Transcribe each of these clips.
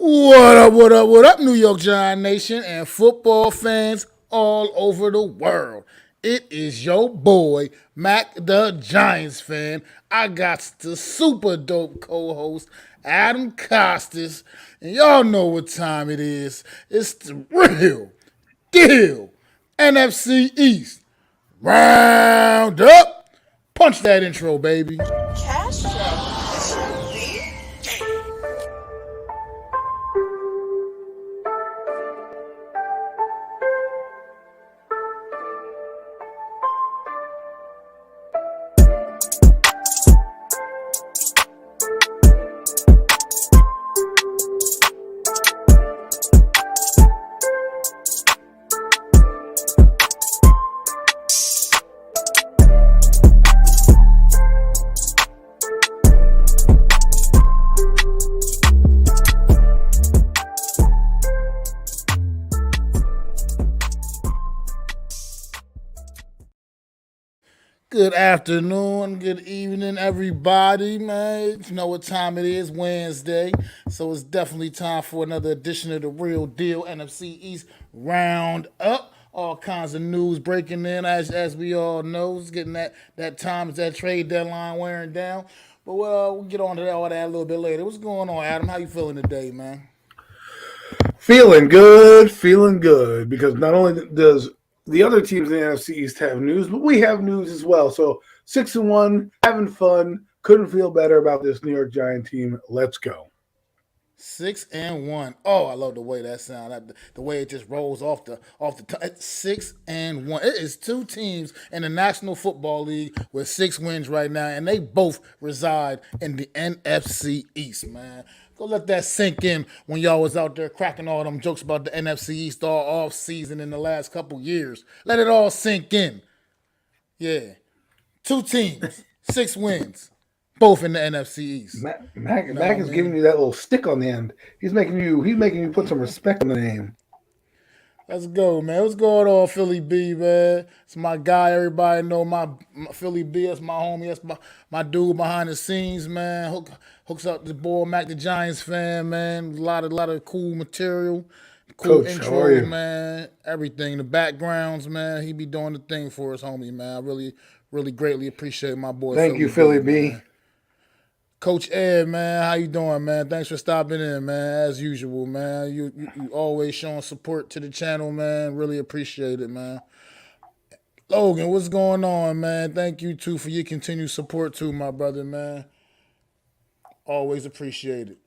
What up, what up, what up, New York Giant Nation and football fans all over the world? It is your boy, Mac the Giants fan. I got the super dope co host, Adam Costas. And y'all know what time it is. It's the real deal NFC East Round-Up. Punch that intro, baby. Castro, Good afternoon, good evening, everybody, man. You know what time it is, Wednesday. So it's definitely time for another edition of the Real Deal NFC East Round-Up. All kinds of news breaking in, as we all know. It's getting that time, it's that trade deadline wearing down. But we'll get on to all that a little bit later. What's going on, Adam? How you feeling today, man? Feeling good, because not only does the other teams in the NFC East have news, but we have news as well. So 6-1, having fun. Couldn't feel better about this New York Giant team. Let's go. 6-1. Oh, I love the way that sounds. The way it just rolls off the tongue. 6-1. It is two teams in the National Football League with 6 wins right now, and they both reside in the NFC East, man. Go let that sink in when y'all was out there cracking all them jokes about the NFC East all off season in the last couple years. Let it all sink in. Yeah. Two teams, 6 wins, both in the NFC East. Mac is giving you that little stick on the end. He's making you put some respect on the name. Let's go, man. What's going on, Philly B, man? It's my guy. Everybody know my Philly B. That's my homie. That's my dude behind the scenes, man. Hooks up the boy Mac the Giants fan, man. A lot of cool material, cool Coach, how are intros, you? man. Everything, the backgrounds, man. He be doing the thing for us, homie, man. I really greatly appreciate my boy. Thank you, Philly B. Man. Coach Ed, man, how you doing, man? Thanks for stopping in, man. As usual, man. You always showing support to the channel, man. Really appreciate it, man. Logan, what's going on, man? Thank you too for your continued support too, my brother, man. Always appreciate it.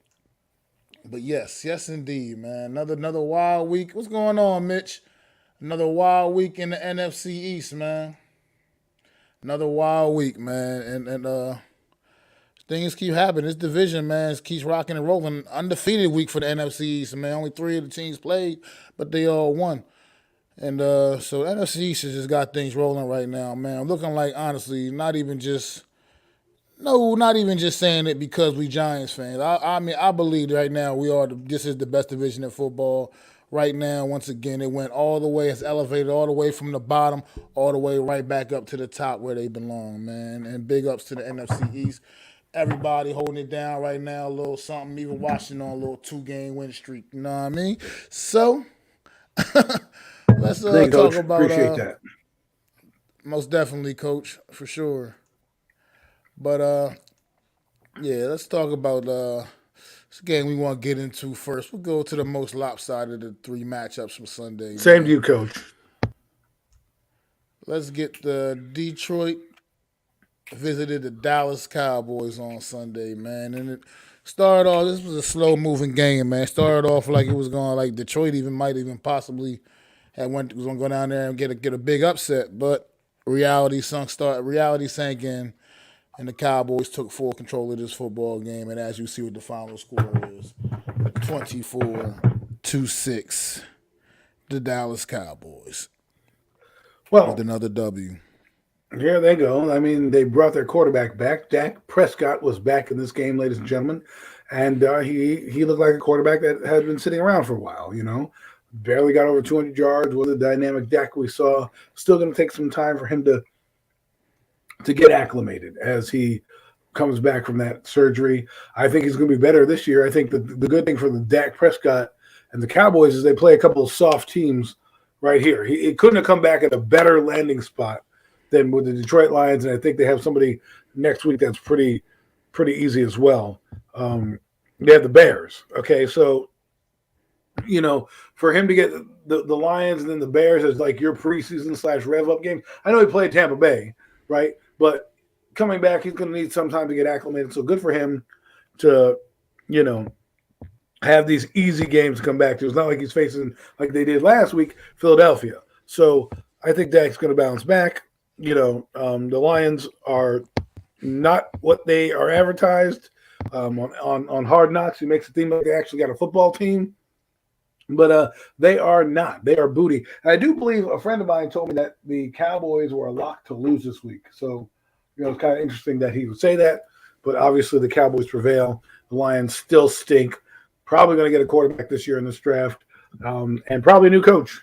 But yes indeed, man. Another wild week. What's going on, Mitch? Another wild week in the NFC East, man. Another wild week, man. And things keep happening. This division, man, keeps rocking and rolling. Undefeated week for the NFC East, man. Only 3 of the teams played, but they all won. And so the NFC East has just got things rolling right now, man. Looking like, honestly, not even just saying it because we Giants fans. I mean, I believe right now this is the best division in football. Right now, once again, it went all the way, it's elevated all the way from the bottom, all the way right back up to the top where they belong, man. And big ups to the NFC East. Everybody holding it down right now, a little something, even Washington on a little 2-game win streak. You know what I mean? So let's Thank you, talk Coach. about Appreciate that. most definitely, Coach, for sure. But yeah, let's talk about this game we want to get into first. We'll go to the most lopsided of the 3 matchups from Sunday. Same man. to you, Coach. Let's get the Detroit visited the Dallas Cowboys on Sunday, man. And it started off, this was a slow moving game, man. It started off like it was going, like Detroit might even possibly was going to go down there and get a big upset. But reality sank in, and the Cowboys took full control of this football game. And as you see what the final score is, 24-6, the Dallas Cowboys with Well, another W. here they go. I mean, they brought their quarterback back. Dak Prescott was back in this game, ladies and gentlemen, and he looked like a quarterback that had been sitting around for a while. Barely got over 200 yards. Was a dynamic Dak we saw. Still going to take some time for him to get acclimated as he comes back from that surgery. I think he's going to be better this year. I think the good thing for the Dak Prescott and the Cowboys is they play a couple of soft teams right here. He couldn't have come back at a better landing spot than with the Detroit Lions, and I think they have somebody next week that's pretty easy as well. They have the Bears. Okay, so for him to get the Lions and then the Bears as like your preseason / rev up game. I know he played Tampa Bay, right? But coming back, he's going to need some time to get acclimated. So good for him to, have these easy games to come back to. It's not like he's facing, like they did last week, Philadelphia. So I think Dak's going to bounce back. The Lions are not what they are advertised on Hard Knocks. He makes it seem like they actually got a football team. But they are not. They are booty. And I do believe a friend of mine told me that the Cowboys were a lock to lose this week. So, it's kind of interesting that he would say that. But obviously the Cowboys prevail. The Lions still stink. Probably going to get a quarterback this year in this draft. And probably a new coach.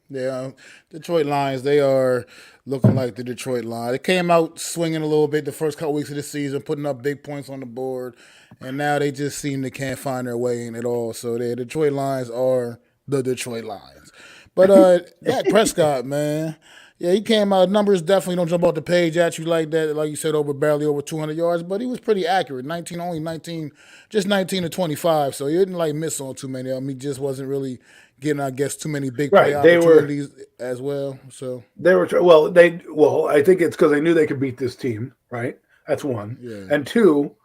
Yeah, Detroit Lions, they are looking like the Detroit Lions. They came out swinging a little bit the first couple weeks of the season, putting up big points on the board, and now they just seem they can't find their way in at all. So the Detroit Lions are the Detroit Lions. But Dak Prescott, man, yeah, he came out. Numbers definitely don't jump off the page at you like that. Like you said, barely over 200 yards, but he was pretty accurate. 19 to 25. So he didn't miss on too many of them. He just wasn't really getting, I guess, too many big play opportunities as well. So they were I think it's because they knew they could beat this team, right? That's one. Yeah. And two,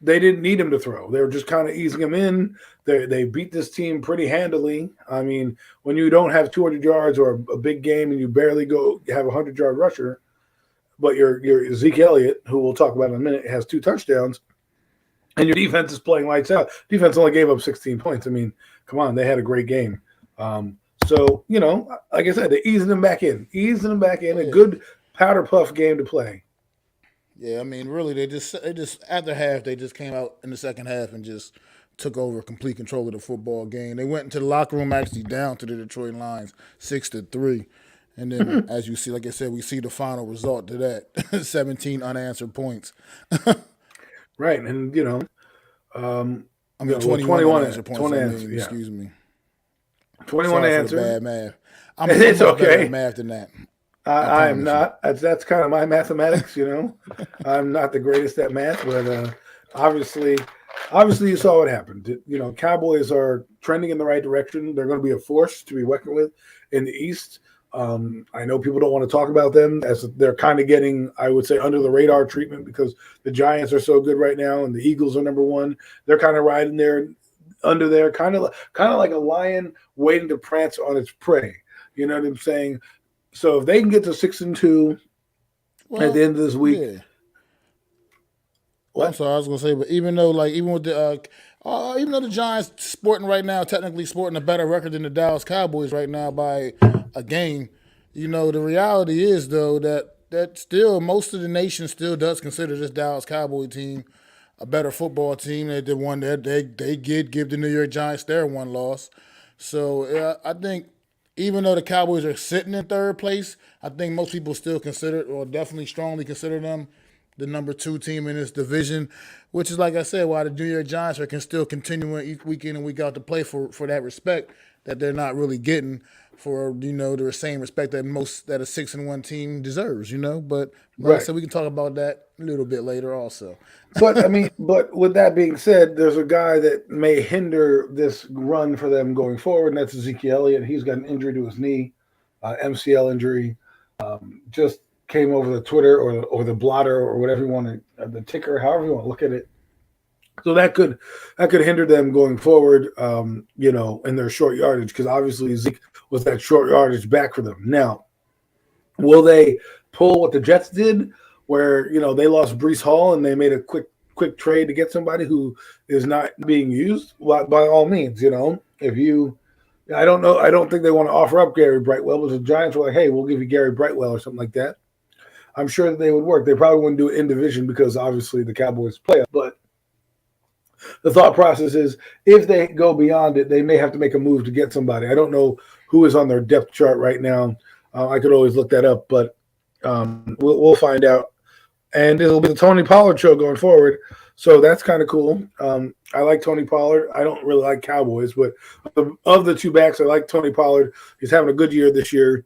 they didn't need him to throw. They were just kind of easing him in. They beat this team pretty handily. I mean, when you don't have 200 yards or a big game and you barely have a 100-yard rusher, but your Zeke Elliott, who we'll talk about in a minute, has 2 touchdowns, and your defense is playing lights out. Defense only gave up 16 points. I mean, come on, they had a great game. So, like I said, they're easing them back in. A good powder puff game to play. Yeah, I mean, really, they just after half, they just came out in the second half and just took over complete control of the football game. They went into the locker room actually down to the Detroit Lions 6-3. And then, as you see, like I said, we see the final result to that 17 unanswered points. Right. And, 21 unanswered points. Excuse me. 21 answered. Bad math. It's okay. Better at math than that. I am not. That's kind of my mathematics, I'm not the greatest at math, but obviously you saw what happened. Cowboys are trending in the right direction. They're going to be a force to be reckoned with in the East. I know people don't want to talk about them as they're kind of getting, I would say, under the radar treatment because the Giants are so good right now and the Eagles are number one. They're kind of riding there under there, kind of like a lion waiting to prance on its prey. You know what I'm saying? So if they can get to 6-2 at the end of this week. Yeah. I'm sorry, I was gonna say, but even though the Giants technically sporting a better record than the Dallas Cowboys right now by a game, the reality is though that still most of the nation still does consider this Dallas Cowboy team a better football team than the one that they did give the New York Giants their one loss. So I think even though the Cowboys are sitting in third place, I think most people still consider, or definitely strongly consider them, the number 2 team in this division, which is, like I said, why the New York Giants are still continuing each week in and week out to play for that respect that they're not really getting for, the same respect that a 6-1 team deserves, But like I said, we can talk about that a little bit later also. But with that being said, there's a guy that may hinder this run for them going forward, and that's Ezekiel Elliott. He's got an injury to his knee, MCL injury. Just came over the Twitter or the blotter or whatever you want to, the ticker, however you want to look at it. So that could hinder them going forward, in their short yardage, because obviously Zeke was that short yardage back for them. Now, will they pull what the Jets did, where they lost Breece Hall and they made a quick trade to get somebody who is not being used? Well, by all means, if you, I don't know, I don't think they want to offer up Gary Brightwell, but the Giants were like, hey, we'll give you Gary Brightwell or something like that. I'm sure that they would work. They probably wouldn't do it in division because obviously the Cowboys play, but the thought process is if they go beyond it, they may have to make a move to get somebody. I don't know who is on their depth chart right now. I could always look that up, but we'll find out and it'll be the Tony Pollard show going forward. So that's kind of cool. I like Tony Pollard. I don't really like Cowboys, but of the two backs, I like Tony Pollard. He's having a good year this year.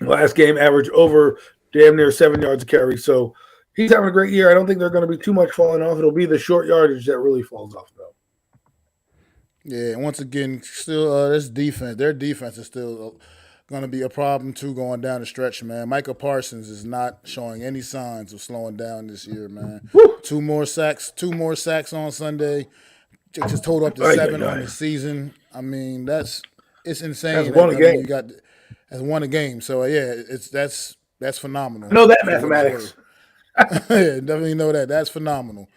Last game averaged over damn near 7 yards a carry. So he's having a great year. I don't think they're going to be too much falling off. It'll be the short yardage that really falls off, though. Yeah, and once again, still this defense, their defense is still going to be a problem too going down the stretch, man. Micah Parsons is not showing any signs of slowing down this year, man. Woo! Two more sacks on Sunday. Just totaled up to 7 on the season. I mean, it's insane. That's one a game. That's one a game. So yeah, that's phenomenal. I know that mathematics. Yeah, definitely know that. That's phenomenal.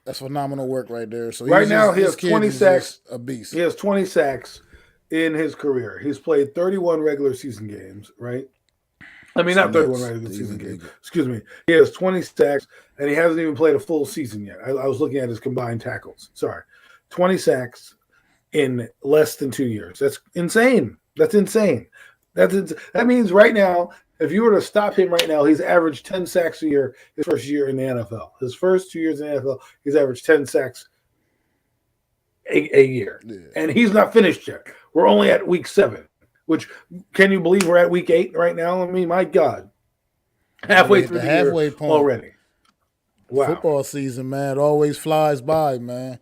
That's phenomenal work right there. So right now he has 20 sacks. A beast. He has 20 sacks in his career. He's played 31 regular season games, right? I mean, not 31 regular season games. Excuse me. He has 20 sacks, and he hasn't even played a full season yet. I was looking at his combined tackles. Sorry. 20 sacks in less than 2 years. That's insane. That means right now, if you were to stop him right now, he's averaged 10 sacks a year his first year in the NFL. His first 2 years in the NFL, he's averaged 10 sacks a year. Yeah. And he's not finished yet. We're only at week 7, which, can you believe we're at week 8 right now? I mean, my God. Halfway through the halfway year point already. Wow. Football season, man, it always flies by, man.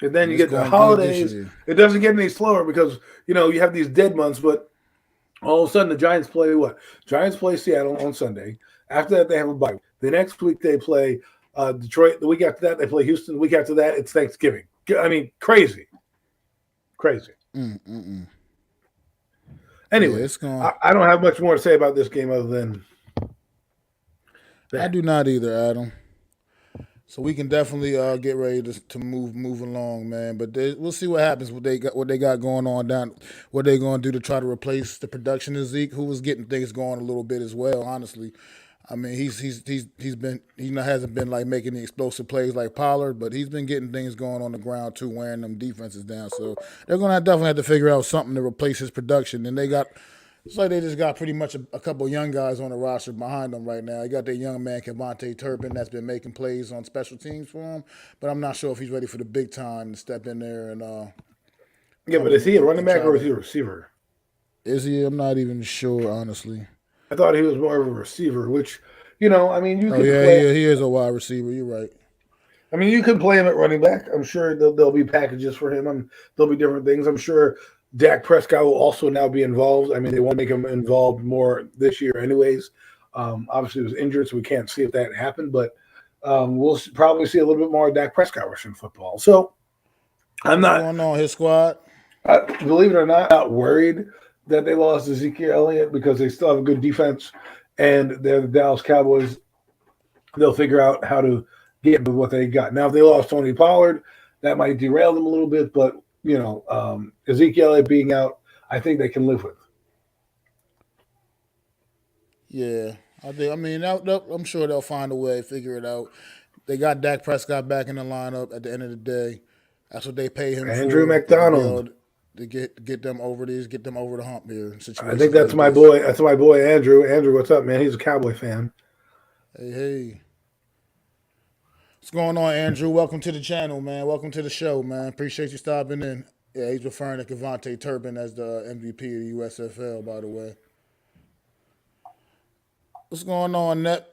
And then you get the holidays. It doesn't get any slower because, you have these dead months, but all of a sudden the Giants play what? Giants play Seattle on Sunday. After that, they have a bye. The next week they play Detroit. The week after that, they play Houston. The week after that, it's Thanksgiving. I mean, crazy. Anyway, yeah, I don't have much more to say about this game other than that. I do not either, Adam. So we can definitely get ready to move along, man. But we'll see what happens. What they got going on down. What they're going to do to try to replace the production of Zeke, who was getting things going a little bit as well. Honestly, I mean he hasn't been like making the explosive plays like Pollard, but he's been getting things going on the ground too, wearing them defenses down. So they're going to definitely have to figure out something to replace his production. And it's like they just got pretty much a couple of young guys on the roster behind them right now. You got that young man, Devontae Turpin, that's been making plays on special teams for him, but I'm not sure if he's ready for the big time to step in there and. Yeah, but is he a running back or is he a receiver? Is he? I'm not even sure, honestly. I thought he was more of a receiver, which, I mean, you could play. He is a wide receiver. You're right. I mean, you could play him at running back. I'm sure there'll be packages for him. There'll be different things. I'm sure Dak Prescott will also now be involved. I mean, they won't make him involved more this year anyways. Obviously, he was injured, so we can't see if that happened. But we'll probably see a little bit more of Dak Prescott rushing football. So I'm not going on his squad. Believe it or not, I'm not worried that they lost Ezekiel Elliott because they still have a good defense, and they're the Dallas Cowboys. They'll figure out how to get with what they got. Now, if they lost Tony Pollard, that might derail them a little bit, but Ezekiel Elliott being out, I think they can live with. Yeah, I'm sure they'll find a way, figure it out. They got Dak Prescott back in the lineup at the end of the day. That's what they pay him Andrew for. McDonald. To get them over the hump here. I think that's my boy. That's my boy Andrew. Andrew, what's up, man? He's a Cowboy fan. Hey. What's going on, Andrew? Welcome to the channel, man. Welcome to the show, man. Appreciate you stopping in. Yeah, he's referring to Devontae Turpin as the MVP of the USFL, by the way. What's going on, Net?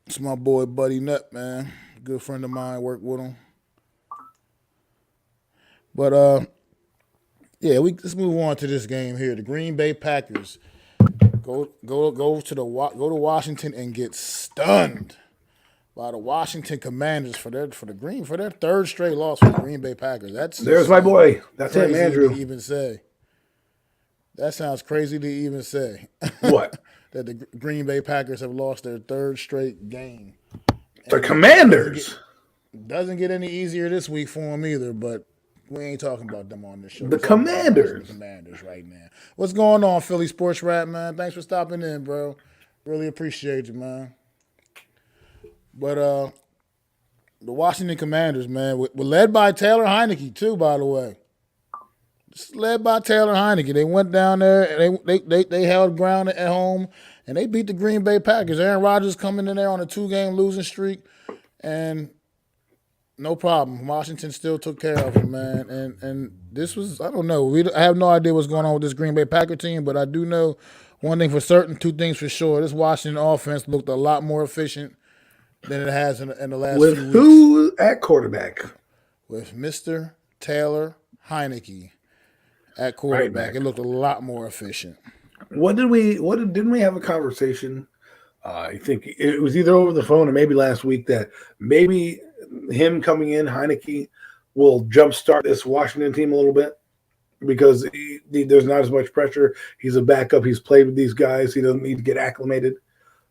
It's my boy, Buddy Net, man. Good friend of mine. Work with him. But yeah, let's move on to this game here. The Green Bay Packers go to Washington and get stunned by the Washington Commanders for their third straight loss for the Green Bay Packers. There's my boy. That's him, Andrew. To even say. That sounds crazy to even say. What? That the Green Bay Packers have lost their third straight game. The Commanders. Doesn't get any easier this week for them either, but we ain't talking about them on this show. The Commanders. The Commanders right now. What's going on, Philly Sports Rap, man? Thanks for stopping in, bro. Really appreciate you, man. But the Washington Commanders, man, were led by Taylor Heineke, too, by the way. It's led by Taylor Heineke. They went down there and they held ground at home and they beat the Green Bay Packers. Aaron Rodgers coming in there on a 2-game losing streak, and no problem. Washington still took care of him, man. And this was, I don't know. I have no idea what's going on with this Green Bay Packer team, but I do know one thing for certain, two things for sure. This Washington offense looked a lot more efficient than it has in the last With few weeks. who at quarterback? With Mr. Taylor Heineke at quarterback, it looked a lot more efficient. Didn't we have a conversation? I think it was either over the phone or maybe last week that maybe him coming in, Heineke, will jumpstart this Washington team a little bit because there's not as much pressure. He's a backup. He's played with these guys. He doesn't need to get acclimated.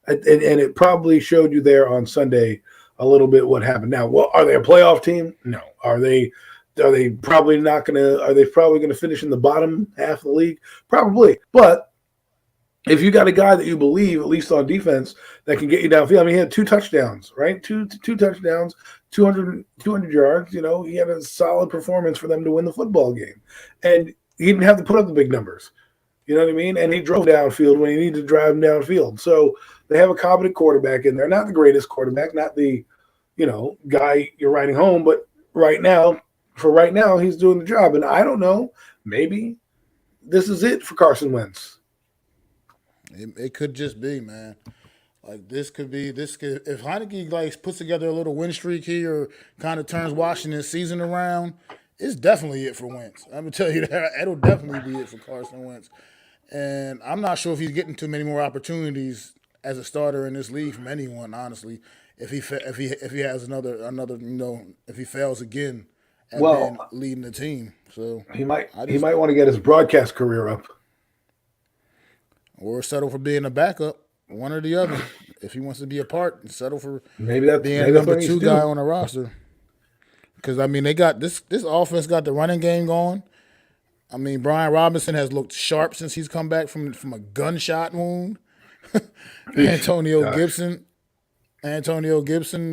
And it probably showed you there on Sunday a little bit what happened. Now, are they a playoff team? No. Are they probably not going to? Are they probably going to finish in the bottom half of the league? Probably. But if you got a guy that you believe, at least on defense, that can get you downfield. I mean, he had 2 touchdowns, right? Two touchdowns, 200 yards. You know, he had a solid performance for them to win the football game, and he didn't have to put up the big numbers. You know what I mean? And he drove downfield when he needed to drive him downfield. So they have a competent quarterback in there. Not the greatest quarterback, not the, guy you're riding home, but right now, he's doing the job. And I don't know, maybe this is it for Carson Wentz. It could just be, man. Like if Heineke puts together a little win streak here or kind of turns Washington's season around, it's definitely it for Wentz. I'm gonna tell you that it'll definitely be it for Carson Wentz. And I'm not sure if he's getting too many more opportunities as a starter in this league from anyone, honestly. If he has another if he fails again at being leading the team, so he might want to get his broadcast career up, or settle for being a backup, one or the other. If he wants to be a part, and settle for being a number 2 guy on the roster. Because I mean, they got this offense got the running game going. I mean, Brian Robinson has looked sharp since he's come back from a gunshot wound. Antonio Gibson, I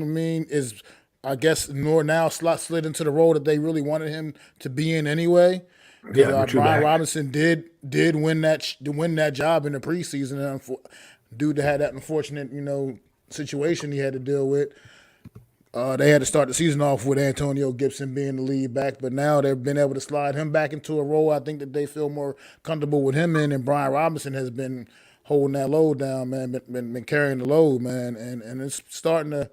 mean, is I guess more now slid into the role that they really wanted him to be in anyway. Yeah, Brian Robinson did win that job in the preseason, and due to have that unfortunate situation he had to deal with. They had to start the season off with Antonio Gibson being the lead back, but now they've been able to slide him back into a role I think that they feel more comfortable with him in, and Brian Robinson has been holding that load down, man, been carrying the load, man, and it's starting to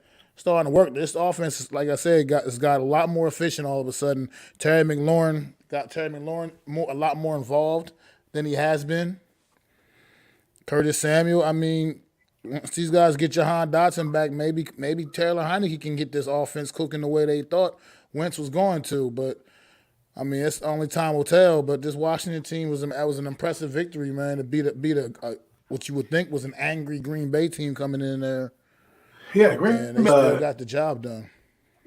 work. This offense, like I said, has got a lot more efficient all of a sudden. Terry McLaurin a lot more involved than he has been. Curtis Samuel, I mean, once these guys get Jahan Dotson back, maybe Taylor Heineke can get this offense cooking the way they thought Wentz was going to. But I mean, it's only time will tell. But this Washington team was an impressive victory, man. To beat what you would think was an angry Green Bay team coming in there. Yeah, and they still got the job done.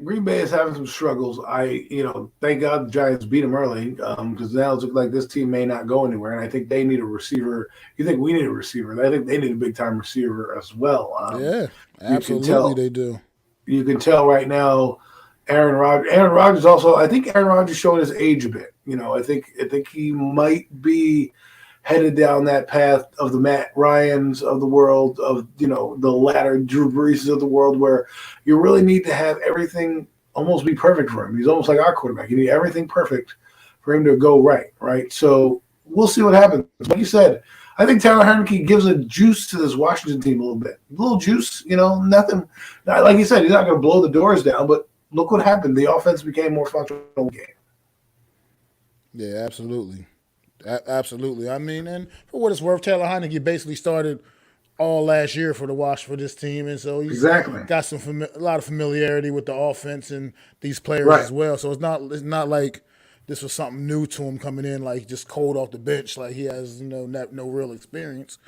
Green Bay is having some struggles. Thank God the Giants beat them early because now it looks like this team may not go anywhere. And I think they need a receiver. You think we need a receiver? I think they need a big time receiver as well. Yeah, absolutely, they do. You can tell right now. Aaron Rodgers also. I think Aaron Rodgers showing his age a bit. I think he might be headed down that path of the Matt Ryans of the world, of the latter Drew Brees of the world, where you really need to have everything almost be perfect for him. He's almost like our quarterback. You need everything perfect for him to go right? So we'll see what happens. Like you said, I think Taylor Heineke gives a juice to this Washington team a little bit. A little juice, nothing. Like you said, he's not going to blow the doors down, but look what happened. The offense became more functional game. Yeah, absolutely. Absolutely. I mean, and for what it's worth, Taylor Heineke basically started all last year for this team, and so he's got a lot of familiarity with the offense and these players as well. So it's not like this was something new to him coming in, like just cold off the bench, like he has no real experience.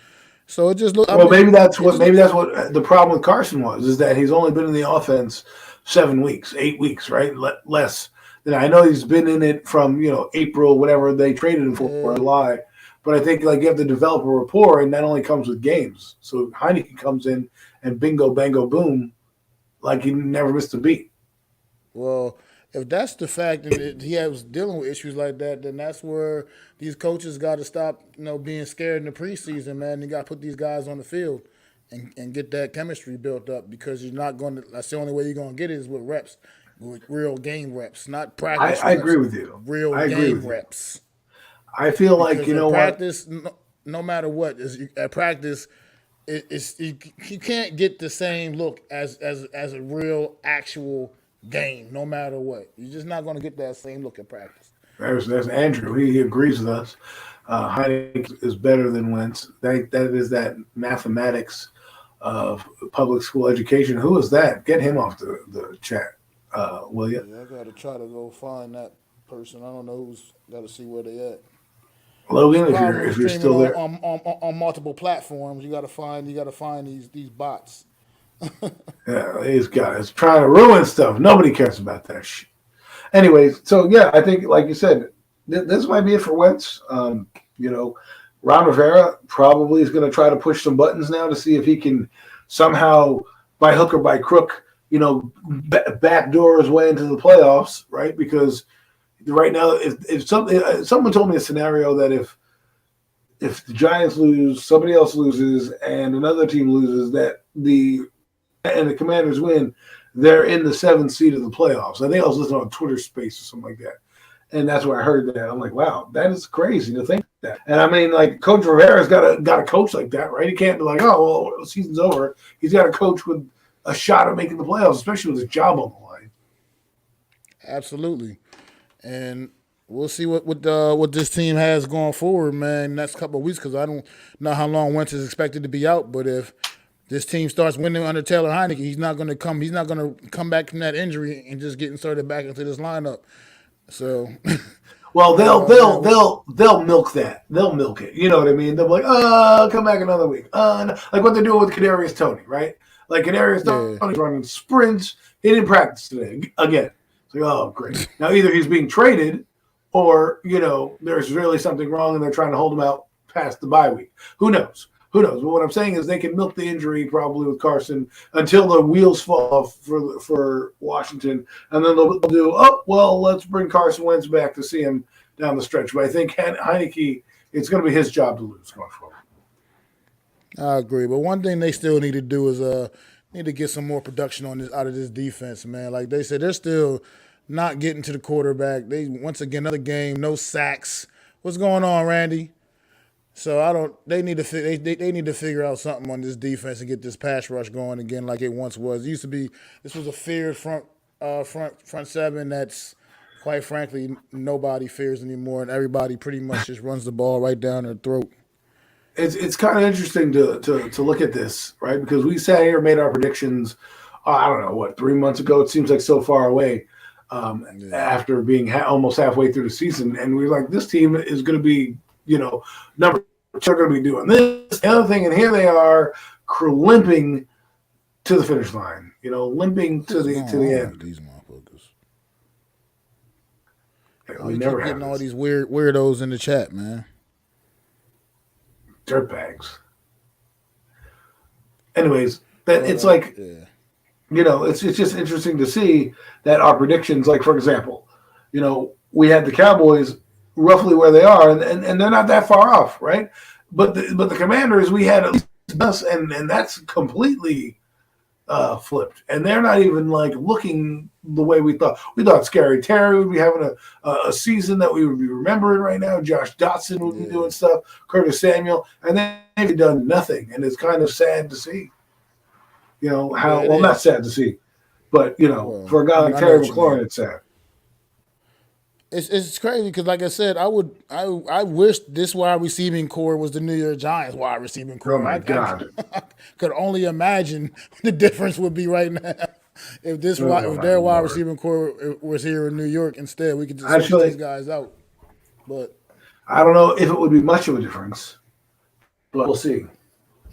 So it just looked. Maybe that's what the problem with Carson was, is that he's only been in the offense 7 weeks, 8 weeks, right? Less. I know he's been in it from April, whatever they traded him for July, but I think you have to develop a rapport, and that only comes with games. So Heineke comes in and bingo, bango, boom, like he never missed a beat. Well, if that's the fact and he was dealing with issues like that, then that's where these coaches got to stop, being scared in the preseason, man. You got to put these guys on the field and get that chemistry built up because you're not going to. That's the only way you're going to get it is with reps, with real game reps, not practice I reps. agree with you. Real I agree game with you. reps. I feel like Because you in know what. practice, no matter what, at practice, you can't get the same look as a real actual game. No matter what, you're just not going to get that same look at practice. There's Andrew. He agrees with us. Heineke is better than Wentz. That is that mathematics of public school education. Who is that? Get him off the chat, will you? Yeah, I got to try to go find that person. I don't know who's got to see where they at. It's the Logan, problem if with you're streaming still there, on multiple platforms. You got to find these bots. yeah, these guys trying to ruin stuff. Nobody cares about that shit. Anyways, so yeah, I think like you said, this might be it for Wentz. You know, Ron Rivera probably is going to try to push some buttons now to see if he can somehow, by hook or by crook, backdoor his way into the playoffs, right? Because right now, if someone told me a scenario that if the Giants lose, somebody else loses, and another team loses, that the Commanders win, they're in the 7th seed of the playoffs. I think I was listening on Twitter Space or something like that, and that's where I heard that. I'm like, wow, that is crazy to think that. And I mean, like Coach Rivera's got a coach like that, right? He can't be like, oh well, the season's over. He's got a coach with a shot at making the playoffs, especially with his job on the line. Absolutely, and we'll see what this team has going forward, man. Next couple of weeks, because I don't know how long Wentz is expected to be out. But if this team starts winning under Taylor Heineke, he's not going to come. He's not going to come back from that injury and just get inserted back into this lineup. So, well, they'll milk that. They'll milk it. You know what I mean? They'll be like, come back another week. No. Like what they're doing with Kadarius Toney, right? Like Kadarius Toney's running sprints. He didn't practice today again. It's like, oh, great. Now either he's being traded, or there's really something wrong, and they're trying to hold him out past the bye week. Who knows? But what I'm saying is they can milk the injury probably with Carson until the wheels fall off for Washington, and then they'll do, let's bring Carson Wentz back to see him down the stretch. But I think Heineke, it's going to be his job to lose going forward. I agree, but one thing they still need to do is need to get some more production out of this defense, man. Like they said, they're still not getting to the quarterback. They once again another game, no sacks. What's going on, Randy? So they need to they need to figure out something on this defense and get this pass rush going again like it once was. It used to be this was a feared front seven that's quite frankly nobody fears anymore, and everybody pretty much just runs the ball right down their throat. It's kind of interesting to look at this, right? Because we sat here and made our predictions. I don't know 3 months ago. It seems like so far away. After being almost halfway through the season, and we were like, this team is going to be, number 2 are going to be doing this, the other thing, and here they are, limping to the finish line, limping to the end. These motherfuckers. We never getting have all these weirdos in the chat, man. Dirtbags. Anyways, it's like. Yeah. It's just interesting to see that our predictions, like, for example, we had the Cowboys roughly where they are, and they're not that far off, right? But the Commanders, we had at least us, and that's completely flipped. And they're not even, like, looking the way we thought. We thought Scary Terry would be having a season that we would be remembering right now. Josh Dotson would be doing stuff, Curtis Samuel, and they've done nothing, and it's kind of sad to see. Not sad to see, but for a guy like Terry McLaurin, it's sad. It's crazy because, like I said, I wish this wide receiving core was the New York Giants wide receiving core. Oh my God! I could only imagine the difference would be right now if their wide receiving core was here in New York instead. We could just switch these guys out. But I don't know if it would be much of a difference, but we'll see.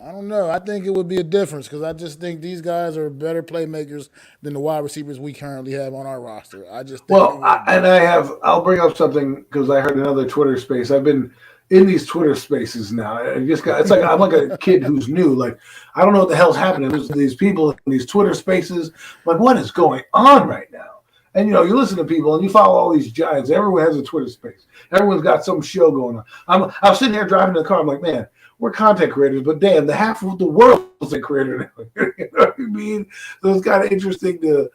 I don't know. I think it would be a difference because I just think these guys are better playmakers than the wide receivers we currently have on our roster. I just think I'll bring up something because I heard another Twitter space. I've been in these Twitter spaces now. It's like I'm like a kid who's new. Like I don't know what the hell's happening. There's these people in these Twitter spaces. I'm like, what is going on right now? And you listen to people and you follow all these giants. Everyone has a Twitter space. Everyone's got some show going on. I was sitting here driving in the car. I'm like, man, we're content creators, but damn, the half of the world is a creator now. You know what I mean? So it's kind of interesting to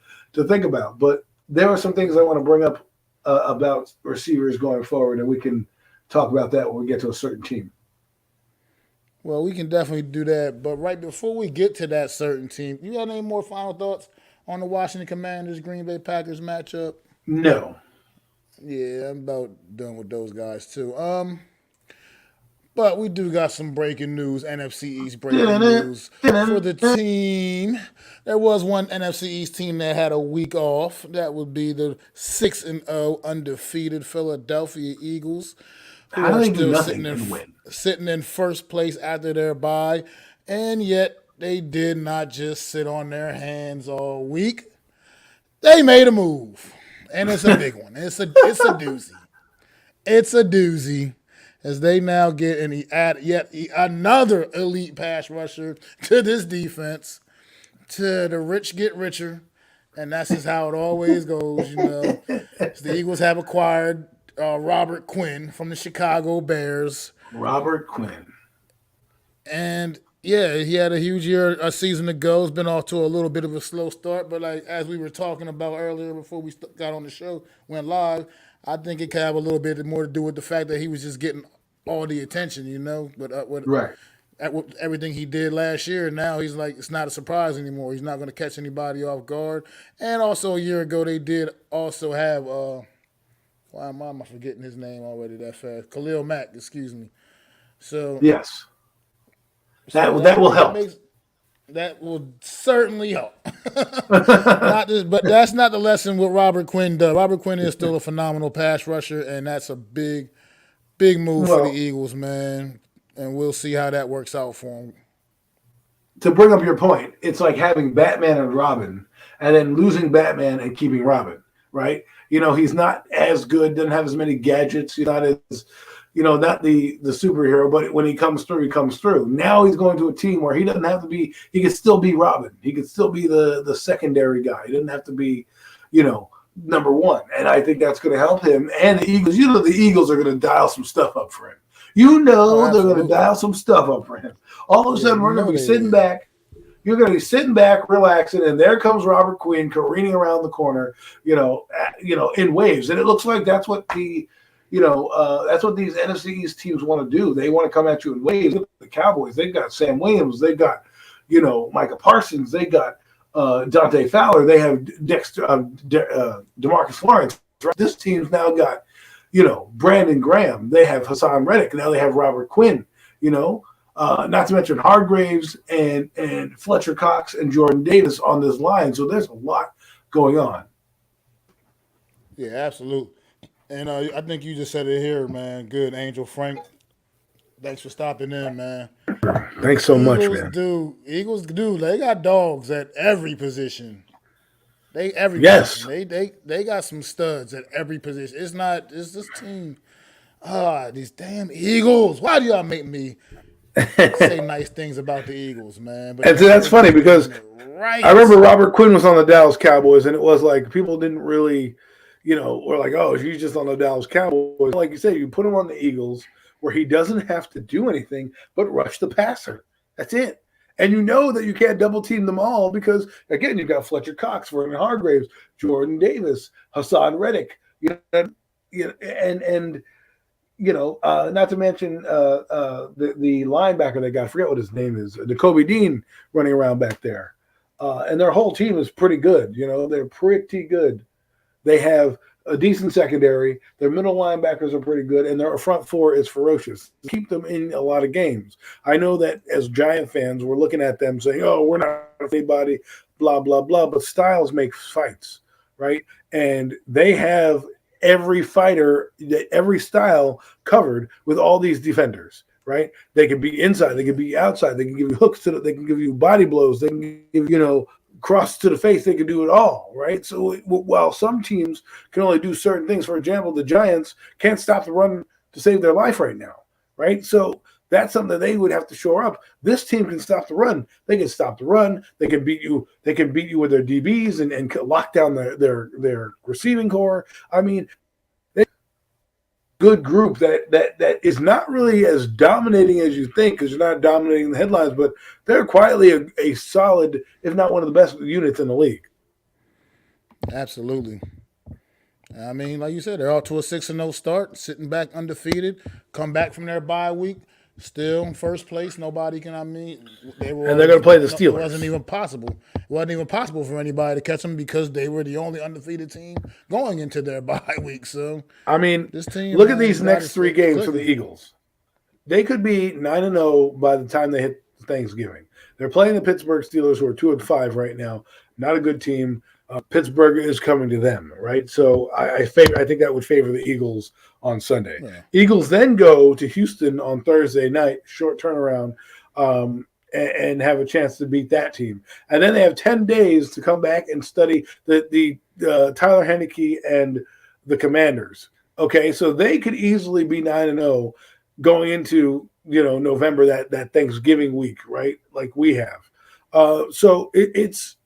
think about. But there are some things I want to bring up about receivers going forward, and we can talk about that when we get to a certain team. Well, we can definitely do that. But right before we get to that certain team, you got any more final thoughts on the Washington Commanders Green Bay Packers matchup? No. Yeah, I'm about done with those guys too. But we do got some breaking news, NFC East breaking news for the team. There was one NFC East team that had a week off. That would be the 6-0 undefeated Philadelphia Eagles, who How do are they do still nothing and win? sitting in first place after their bye, and yet they did not just sit on their hands all week. They made a move, and it's a big one. It's a doozy. It's a doozy, as they now get add yet another elite pass rusher to this defense. To the rich get richer, and that's just how it always goes. The Eagles have acquired Robert Quinn from the Chicago Bears, Robert Quinn. and yeah, he had a huge year a season ago. It's been off to a little bit of a slow start, but like as we were talking about earlier before we got on the show, went live, I think it could have a little bit more to do with the fact that he was just getting all the attention, with Right. with everything he did last year. Now he's like, it's not a surprise anymore. He's not going to catch anybody off guard. And also a year ago, they did also have, why am I forgetting his name already that fast? Khalil Mack, excuse me. So, Yes. so That will help. that will certainly help. But that's not the lesson what Robert Quinn does. Robert Quinn is still a phenomenal pass rusher, and that's a big move for the Well, Eagles, man. And we'll see how that works out for him. to bring up your point, it's like having Batman and Robin and then losing Batman and keeping Robin, right? He's not as good, doesn't have as many gadgets. He's not as, not the superhero, but when he comes through, he comes through. Now he's going to a team where he doesn't have to be, he can still be Robin. He can still be the secondary guy. He doesn't have to be, number one. And I think that's going to help him. And the Eagles, the Eagles are going to dial some stuff up for him. Oh, They're going to absolutely. dial some stuff up for him. All of a Yeah, sudden, we're going to be they sitting will. back. You're going to be sitting back, relaxing, and there comes Robert Quinn careening around the corner, in waves. And it looks like that's what that's what these NFC East teams want to do. They want to come at you in waves. Look at the Cowboys, they've got Sam Williams, they've got, Micah Parsons, they got Dante Fowler, they have Dexter, DeMarcus Lawrence. Right? This team's now got, Brandon Graham. They have Hassan Reddick. Now they have Robert Quinn. Not to mention Hargraves and Fletcher Cox and Jordan Davis on this line. So there's a lot going on. Yeah, absolutely. And I think you just said it here, man. Good, Angel Frank. Thanks for stopping in, man. Thanks so much, man. Eagles do. They got dogs at every position. Every Yes. position. They got some studs at every position. It's this team. These damn Eagles. Why do y'all make me say nice things about the Eagles, man? But And so that's funny because right. I remember Robert Quinn was on the Dallas Cowboys, and it was like people didn't really, were like, oh, he's just on the Dallas Cowboys. Like you said, you put him on the Eagles where he doesn't have to do anything but rush the passer. That's it. And you know that you can't double team them all because, again, you've got Fletcher Cox, Vernon Hargraves, Jordan Davis, Hassan Reddick, and not to mention the linebacker they got. I forget what his name is. Jacoby Dean running around back there. And their whole team is pretty good. They're pretty good. They have a decent secondary. Their middle linebackers are pretty good, and their front four is ferocious. Keep them in a lot of games. I know that as Giant fans, we're looking at them saying, "Oh, we're not anybody," blah blah blah. But styles make fights, right? And they have every fighter, every style covered with all these defenders, right? They can be inside, they can be outside, they can give you hooks they can give you body blows, they can give cross to the face, they can do it all, right? So while some teams can only do certain things, for example, the Giants can't stop the run to save their life right now, right? So That's something that they would have to shore up. This team can stop the run. They can stop the run. They can beat you. They can beat you with their DBs and lock down their receiving core. I mean, good group that is not really as dominating as you think, because you're not dominating the headlines, but they're quietly a solid, if not one of the best units in the league. Absolutely. I mean, like you said, they're off to a 6-0 start, sitting back undefeated, come back from their bye week, still in first place. Nobody can, and they're going to play the Steelers. It wasn't even possible. It wasn't even possible for anybody to catch them because they were the only undefeated team going into their bye week. So, I mean, this team, look at these next 3 games for the Eagles. They could be 9-0 by the time they hit Thanksgiving. They're playing the Pittsburgh Steelers, who are 2-5 right now. Not a good team. Pittsburgh is coming to them, right? So I think that would favor the Eagles on Sunday. Yeah. Eagles then go to Houston on Thursday night, short turnaround, and have a chance to beat that team. And then they have 10 days to come back and study the Tyler Heineke and the Commanders. Okay, so they could easily be 9-0 going into November, that Thanksgiving week, right? Like we have. So it's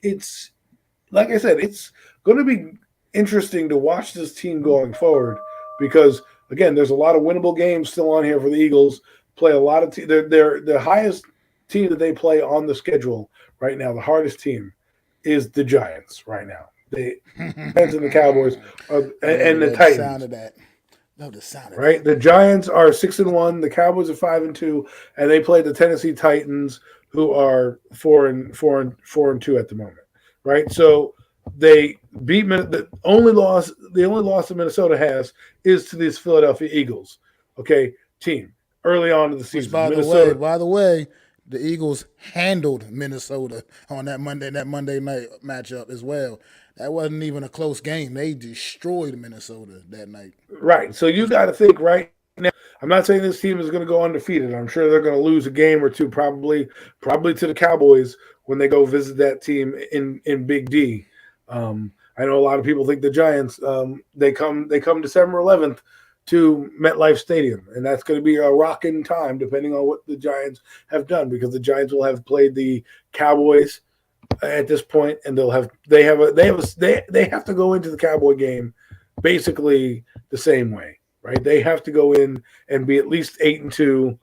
like I said, it's going to be interesting to watch this team going forward because, again, there's a lot of winnable games still on here for the Eagles. Play a lot of they're the highest team that they play on the schedule right now. The hardest team is the Giants right now. They Giants and the Cowboys and the Titans. Sound of that. No, the sound of right. That. The Giants are 6-1. The Cowboys are 5-2, and they play the Tennessee Titans, who are 4-2 at the moment. Right, so they beat the only loss that Minnesota has is to these Philadelphia Eagles. Okay, team early on in the season. Which, by the way, the Eagles handled Minnesota on that Monday night matchup as well. That wasn't even a close game. They destroyed Minnesota that night. Right, so you got to think right now. I'm not saying this team is going to go undefeated. I'm sure they're going to lose a game or two, probably to the Cowboys when they go visit that team in Big D. I know a lot of people think the Giants, they come December 11th to MetLife Stadium, and that's going to be a rocking time depending on what the Giants have done, because the Giants will have played the Cowboys at this point, and they have to go into the Cowboy game basically the same way, right? They have to go in and be at least 8-2,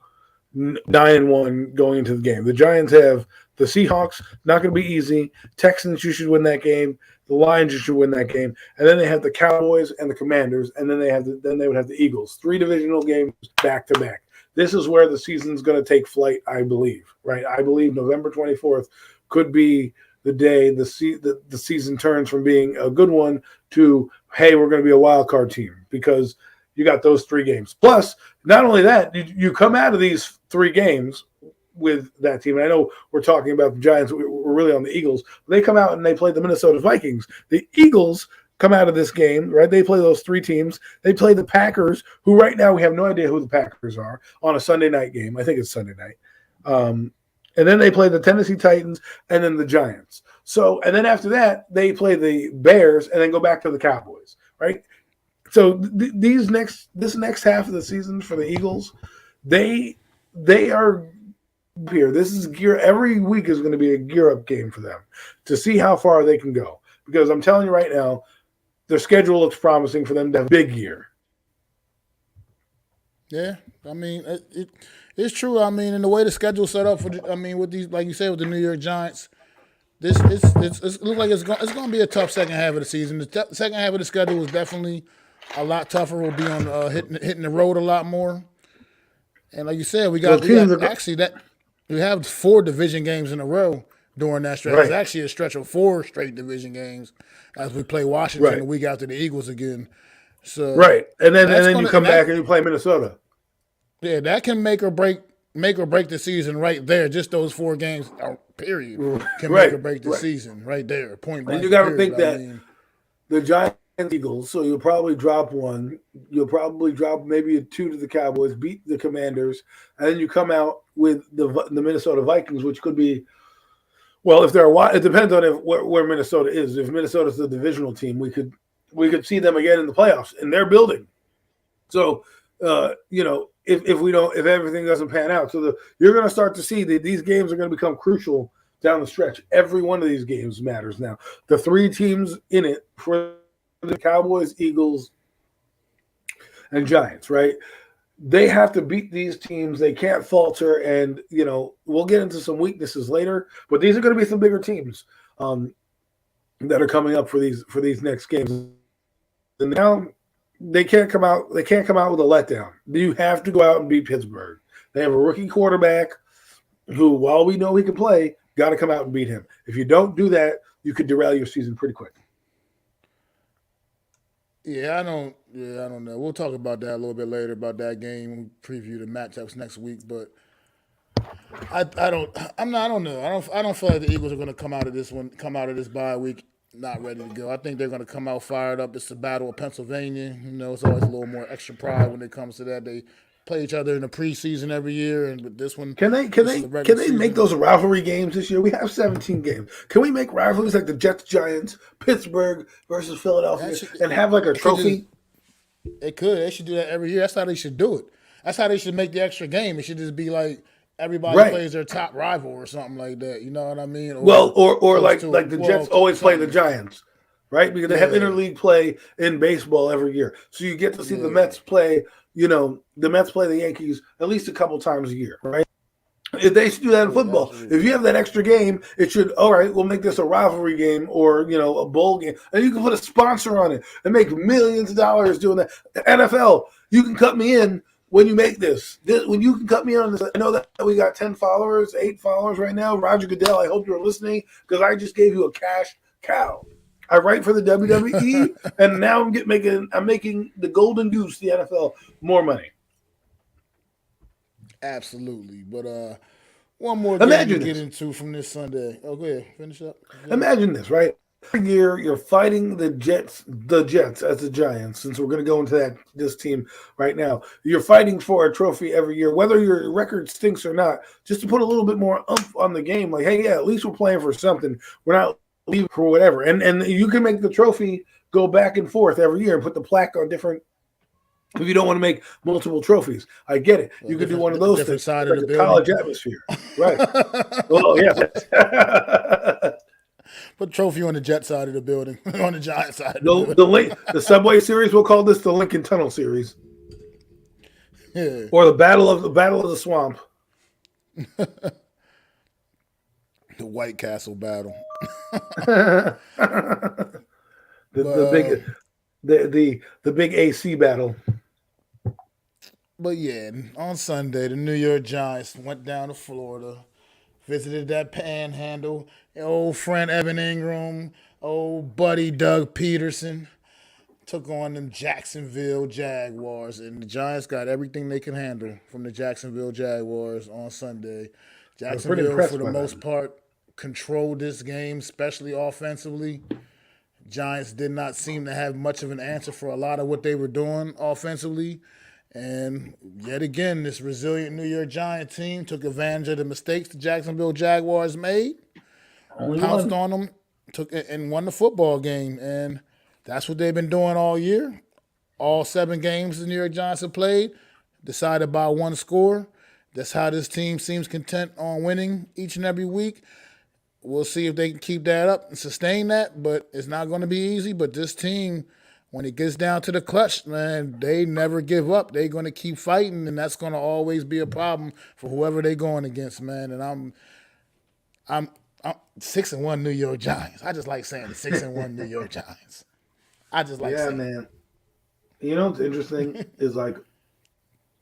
9-1 going into the game. The Giants have the Seahawks, not going to be easy. Texans, you should win that game. The Lions, you should win that game. And then they have the Cowboys and the Commanders, and then they would have the Eagles. 3 divisional games back to back. This is where the season's going to take flight, I believe. Right? I believe November 24th could be the day the season turns from being a good one to, hey, we're going to be a wild card team, because you got those 3 games. Plus, not only that, you come out of these 3 games with that team. And I know we're talking about the Giants. We're really on the Eagles. They come out and they play the Minnesota Vikings. The Eagles come out of this game, right? They play those 3 teams. They play the Packers, who right now we have no idea who the Packers are, on a Sunday night game. I think it's Sunday night. And then they play the Tennessee Titans and then the Giants. So, and then after that, they play the Bears and then go back to the Cowboys, right? So this next half of the season for the Eagles, they are here. This is gear. Every week is going to be a gear up game for them to see how far they can go. Because I'm telling you right now, their schedule looks promising for them to have a big year. Yeah, I mean it's true. I mean, in the way the schedule's set up with these, like you said, with the New York Giants, it looks like it's going to be a tough second half of the season. The second half of the schedule is definitely a lot tougher. We'll be on hitting the road a lot more. And like you said, we have 4 division games in a row during that stretch. Right. It's actually a stretch of 4 straight division games as we play Washington the week after the Eagles again. So and then you come back and you play Minnesota. Yeah, that can make or break the season right there. Just those 4 games, period, can make or break the season right there. Point blank. And you got to think that the Giants, Eagles, so you'll probably drop 1. You'll probably drop maybe a 2 to the Cowboys, beat the Commanders, and then you come out with the Minnesota Vikings, which could be, well, if it depends on where Minnesota is. If Minnesota's the divisional team, we could see them again in the playoffs, and they're building. So, if everything doesn't pan out. So you're going to start to see that these games are going to become crucial down the stretch. Every one of these games matters now. The three teams in it for the Cowboys, Eagles, and Giants, right? They have to beat these teams. They can't falter. And, we'll get into some weaknesses later, but these are going to be some bigger teams that are coming up for these next games. And now they can't come out with a letdown. You have to go out and beat Pittsburgh. They have a rookie quarterback who, while we know he can play, got to come out and beat him. If you don't do that, you could derail your season pretty quick. Yeah, I don't know. We'll talk about that a little bit later about that game. We'll preview the matchups next week, but I don't know. I don't feel like the Eagles are going to come out of this bye week not ready to go. I think they're going to come out fired up. It's the Battle of Pennsylvania. It's always a little more extra pride when it comes to that. They play each other in the preseason every year, and with this one, can they make those rivalry games this year? We have 17 games. Can we make rivalries like the Jets, Giants, Pittsburgh versus Philadelphia, and have like a trophy? They could. They should do that every year. That's how they should do it. That's how they should make the extra game. It should just be like everybody plays their top rival or something like that. You know what I mean? Or like the Jets always play the Giants, right? Because they have interleague play in baseball every year, so you get to see the Mets play. The Mets play the Yankees at least a couple times a year, right? If they should do that in football, if you have that extra game, it should, all right, we'll make this a rivalry game or, a bowl game. And you can put a sponsor on it and make millions of dollars doing that. The NFL, you can cut me in when you make this. When you can cut me in on this, I know that we got 8 followers right now. Roger Goodell, I hope you're listening because I just gave you a cash cow. I write for the WWE, and now I'm making the Golden Goose, the NFL, more money. Absolutely, but one more game to get into from this Sunday. Oh, go ahead, finish up. Imagine this, right? Every year you're fighting the Jets as the Giants. Since we're going to go into this team right now, you're fighting for a trophy every year, whether your record stinks or not. Just to put a little bit more oomph on the game, like, hey, yeah, at least we're playing for something. We're not leaving for whatever, and you can make the trophy go back and forth every year and put the plaque on different. If you don't want to make multiple trophies, I get it. You could do one of those things, side like of the college atmosphere, right? Well, yeah. Put trophy on the Jet side of the building, on the Giant side. Of the building. The Subway Series. We'll call this the Lincoln Tunnel Series, or the Battle of the Swamp. The White Castle battle. The big AC battle. But yeah, on Sunday, the New York Giants went down to Florida, visited that Panhandle. Old friend Evan Ingram, old buddy Doug Peterson, took on them Jacksonville Jaguars, and the Giants got everything they can handle from the Jacksonville Jaguars on Sunday. Jacksonville, for the most part, controlled this game, especially offensively. Giants did not seem to have much of an answer for a lot of what they were doing offensively. And yet again, this resilient New York Giant team took advantage of the mistakes the Jacksonville Jaguars made, pounced on them, and won the football game. And that's what they've been doing all year. All 7 games the New York Giants have played, decided by one score. That's how this team seems content on winning each and every week. We'll see if they can keep that up and sustain that, but it's not going to be easy. But this team, when it gets down to the clutch, man, they never give up. They're going to keep fighting, and that's going to always be a problem for whoever they're going against, man. And I'm 6-1 New York Giants. I just like saying the 6-1 New York Giants. I just like saying man. You know what's interesting is, like,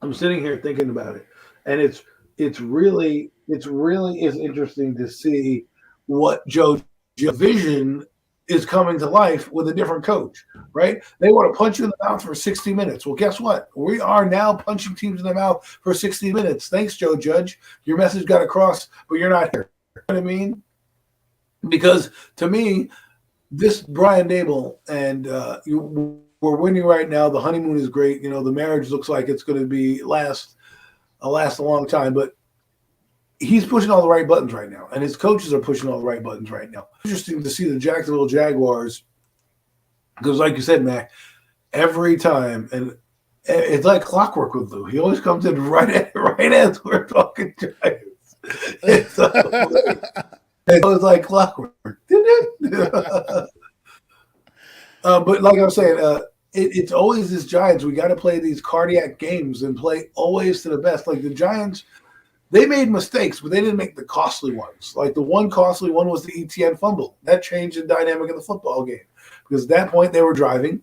I'm sitting here thinking about it, and it's really is interesting to see what Joe's vision is coming to life with a different coach, right? They want to punch you in the mouth for 60 minutes. Well, guess what? We are now punching teams in the mouth for 60 minutes. Thanks, Joe Judge. Your message got across, but you're not here. You know what I mean? Because to me, this Brian Dable and we're winning right now. The honeymoon is great. The marriage looks like it's going to be last a long time, but he's pushing all the right buttons right now, and his coaches are pushing all the right buttons right now. Interesting to see the Jacksonville Jaguars, because like you said, Mac, every time, and It's like clockwork with Lou. He always comes in right as we're talking Giants. It's always like clockwork. But like I'm saying, it's always this Giants. We got to play these cardiac games and play always to the best. Like the Giants, they made mistakes, but they didn't make the costly ones. Like the one costly one was the ETN fumble. That changed the dynamic of the football game because at that point they were driving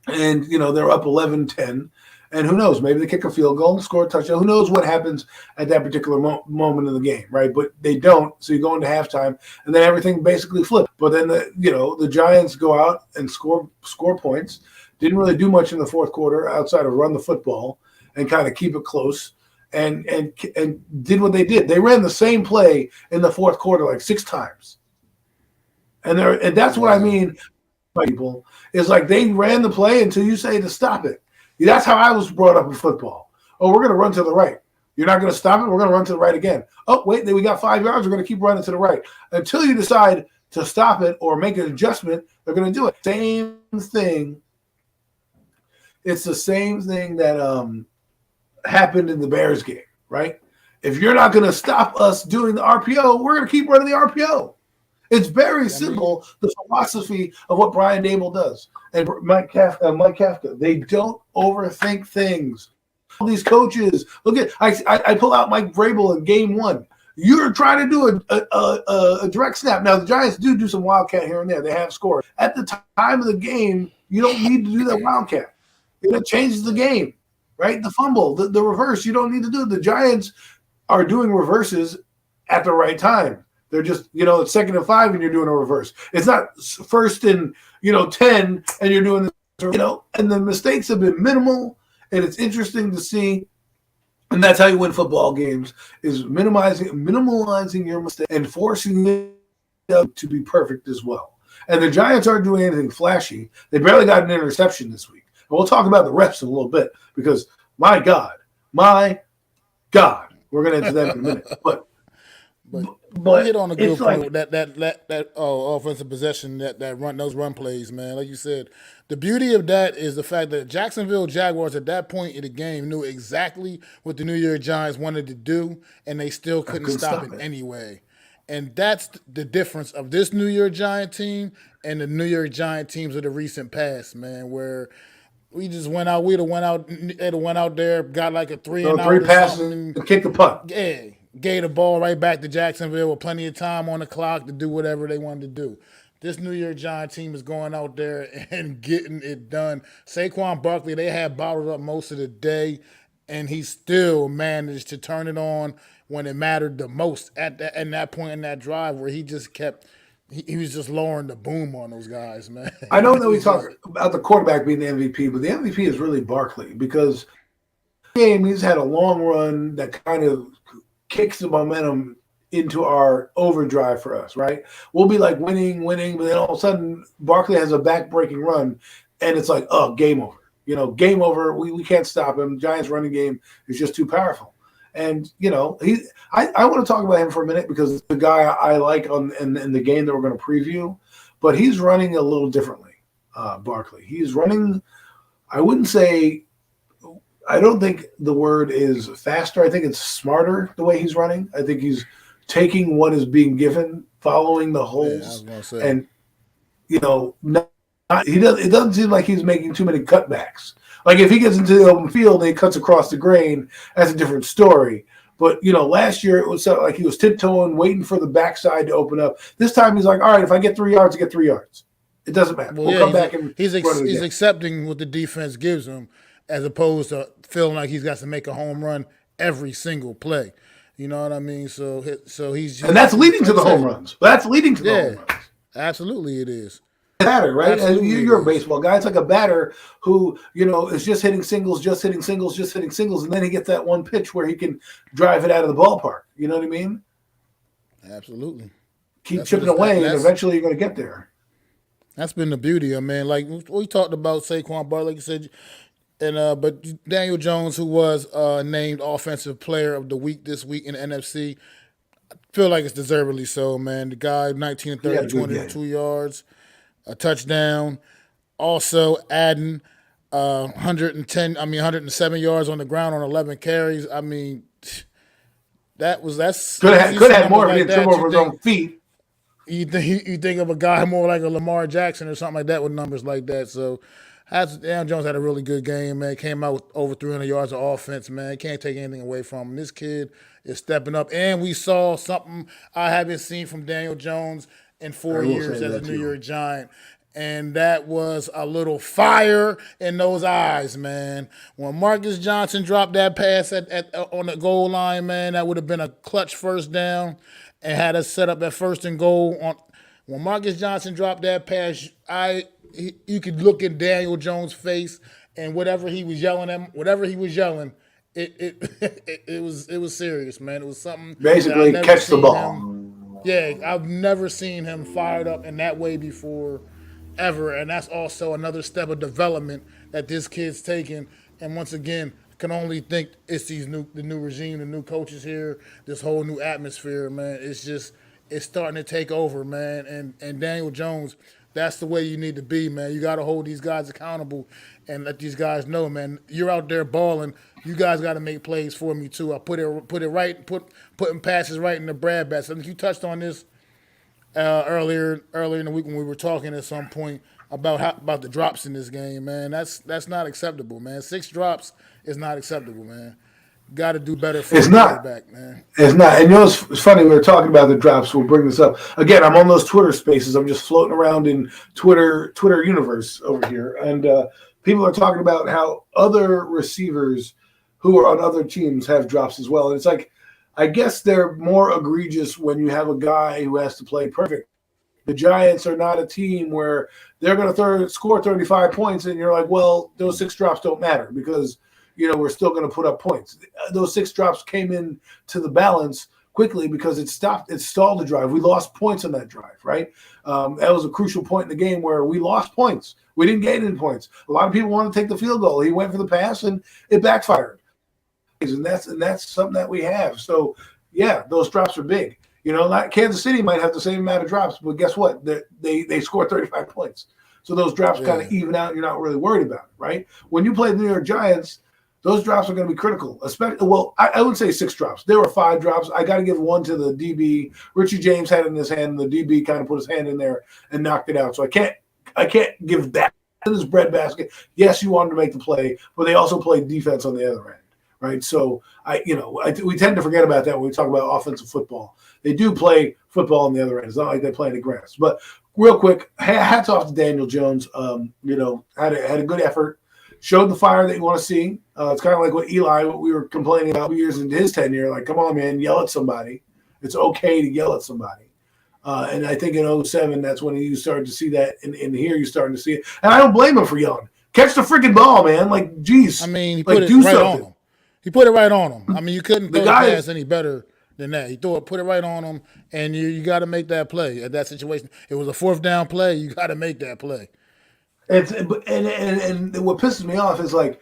and, they're up 11-10. And who knows, maybe they kick a field goal and score a touchdown. Who knows what happens at that particular moment in the game, right? But they don't. So you go into halftime and then everything basically flips. But then the Giants go out and score points. Didn't really do much in the fourth quarter outside of run the football and kind of keep it close. And did what they did. They ran the same play in the fourth quarter like 6 times. And that's what I mean by people is like they ran the play until you say to stop it. That's how I was brought up in football. Oh, we're going to run to the right. You're not going to stop it. We're going to run to the right again. Oh, wait, then we got 5 yards. We're going to keep running to the right. Until you decide to stop it or make an adjustment, they're going to do it. Same thing. It's the same thing that happened in the Bears game, right? If you're not going to stop us doing the RPO, we're going to keep running the RPO. It's very simple, the philosophy of what Brian Dable does. And Mike Kafka, they don't overthink things. All these coaches, look at, I pull out Mike Vrabel in game 1. You're trying to do a direct snap. Now, the Giants do some wildcat here and there. They have scored. At the time of the game, you don't need to do that wildcat. It changes the game, right? The fumble, the reverse, you don't need to do it. The Giants are doing reverses at the right time. They're just, it's 2nd and 5 and you're doing a reverse. It's not 1st and, 10 and you're doing this, and the mistakes have been minimal and it's interesting to see. And that's how you win football games is minimalizing your mistakes and forcing it to be perfect as well. And the Giants aren't doing anything flashy. They barely got an interception this week. And we'll talk about the refs in a little bit because my God, we're going to enter that in a minute. But hit on a good point with that offensive possession, that run, those run plays, man. Like you said, the beauty of that is the fact that Jacksonville Jaguars at that point in the game knew exactly what the New York Giants wanted to do, and they still couldn't stop it anyway. And that's the difference of this New York Giant team and the New York Giant teams of the recent past, man, where we just went out, they'd have went out there, got like a 3-and-out. 3 passes and kick the punt. Yeah. Gave the ball right back to Jacksonville with plenty of time on the clock to do whatever they wanted to do. This New York Giant team is going out there and getting it done. Saquon Barkley, they had bottled up most of the day, and he still managed to turn it on when it mattered the most at that point in that drive where he just kept he was just lowering the boom on those guys, man. I know that we talk about the quarterback being the MVP, but the MVP is really Barkley because he's had a long run that kind of kicks the momentum into our overdrive for us, right? We'll be like winning, but then all of a sudden Barkley has a back-breaking run, and it's like, oh, game over. Game over. We can't stop him. Giants running game is just too powerful. And, I want to talk about him for a minute because the guy I like in the game that we're going to preview, but he's running a little differently, Barkley. He's running, I don't think the word is faster. I think it's smarter the way he's running. I think he's taking what is being given, following the holes, and it doesn't seem like he's making too many cutbacks. Like if he gets into the open field and he cuts across the grain, that's a different story. But last year it was like he was tiptoeing, waiting for the backside to open up. This time he's like, all right, if I get 3 yards, I get 3 yards. It doesn't matter. We'll come back and he's accepting what the defense gives him, as opposed to feeling like he's got to make a home run every single play. You know what I mean? So he's just, and that's leading to the home runs. That's leading to the home runs. Absolutely, it is. Batter, right? And you're a baseball guy. It's like a batter who is just hitting singles, and then he gets that one pitch where he can drive it out of the ballpark. You know what I mean? Absolutely. Keep chipping away, and eventually you're going to get there. That's been the beauty of like we talked about Saquon Barkley, like you said. And but Daniel Jones, who was named Offensive Player of the Week this week in the NFC, I feel like it's deservedly so, man. The guy, 19 and 30, 202 yards, a touchdown. Also adding 107 yards on the ground on 11 carries. I mean, that's Could have had more if he like had trip that. over his own feet. You think of a guy more like a Lamar Jackson or something like that with numbers like that. So, Daniel Jones had a really good game, man. Came out with over 300 yards of offense, man. Can't take anything away from him. This kid is stepping up, and we saw something I haven't seen from Daniel Jones in 4 years as a New York Giant. And that was a little fire in those eyes, man. When Marcus Johnson dropped that pass on the goal line, man, that would have been a clutch first down and had us set up at 1st and goal. When Marcus Johnson dropped that pass, you could look at Daniel Jones' face and whatever he was yelling, it was serious, man. It was something. Basically, catch the ball. I've never seen him fired up in that way before, ever. And that's also another step of development that this kid's taking. And once again, can only think it's the new regime, the new coaches here, this whole new atmosphere, man. It's starting to take over, man. And Daniel Jones, that's the way you need to be, man. You got to hold these guys accountable and let these guys know, man. You're out there balling. You guys got to make plays for me too. I putting passes right in the Brad bats. I think you touched on this earlier in the week when we were talking at some point about the drops in this game, man. That's not acceptable, man. 6 drops is not acceptable, man. Got to do better for the quarterback, man. It's not. And it's funny, we were talking about the drops. We'll bring this up. Again, I'm on those Twitter spaces. I'm just floating around in Twitter universe over here. And people are talking about how other receivers who are on other teams have drops as well. And it's like, I guess they're more egregious when you have a guy who has to play perfect. The Giants are not a team where they're going to score 35 points, and you're like, well, those 6 drops don't matter because – we're still going to put up points. Those 6 drops came in to the balance quickly because it stalled the drive. We lost points on that drive, right? That was a crucial point in the game where we lost points. We didn't gain any points. A lot of people want to take the field goal. He went for the pass, and it backfired. And that's something that we have. So, yeah, those drops are big. Kansas City might have the same amount of drops, but guess what? They score 35 points. So those drops kind of even out. You're not really worried about it, right? When you play the New York Giants, those drops are going to be critical. I would say 6 drops. There were 5 drops. I got to give one to the DB. Richie James had it in his hand, and the DB kind of put his hand in there and knocked it out. So I can't give that in his breadbasket. Yes, you wanted to make the play, but they also played defense on the other end, right? So we tend to forget about that when we talk about offensive football. They do play football on the other end. It's not like they play in the grass. But real quick, hats off to Daniel Jones. Had a good effort. Showed the fire that you want to see. It's kind of like what we were complaining about 2 years into his tenure. Like, come on, man, yell at somebody. It's okay to yell at somebody. And I think in 2007, that's when you started to see that. And here you're starting to see it. And I don't blame him for yelling. Catch the freaking ball, man. Like, geez. I mean, he put it right on him. He put it right on him. I mean, you couldn't throw the pass any better than that. He put it right on him, and you got to make that play at that situation. It was a 4th down play. You got to make that play. And what pisses me off is like,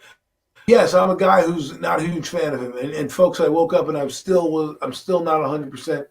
yes, I'm a guy who's not a huge fan of him, and folks, I woke up and I'm still not 100%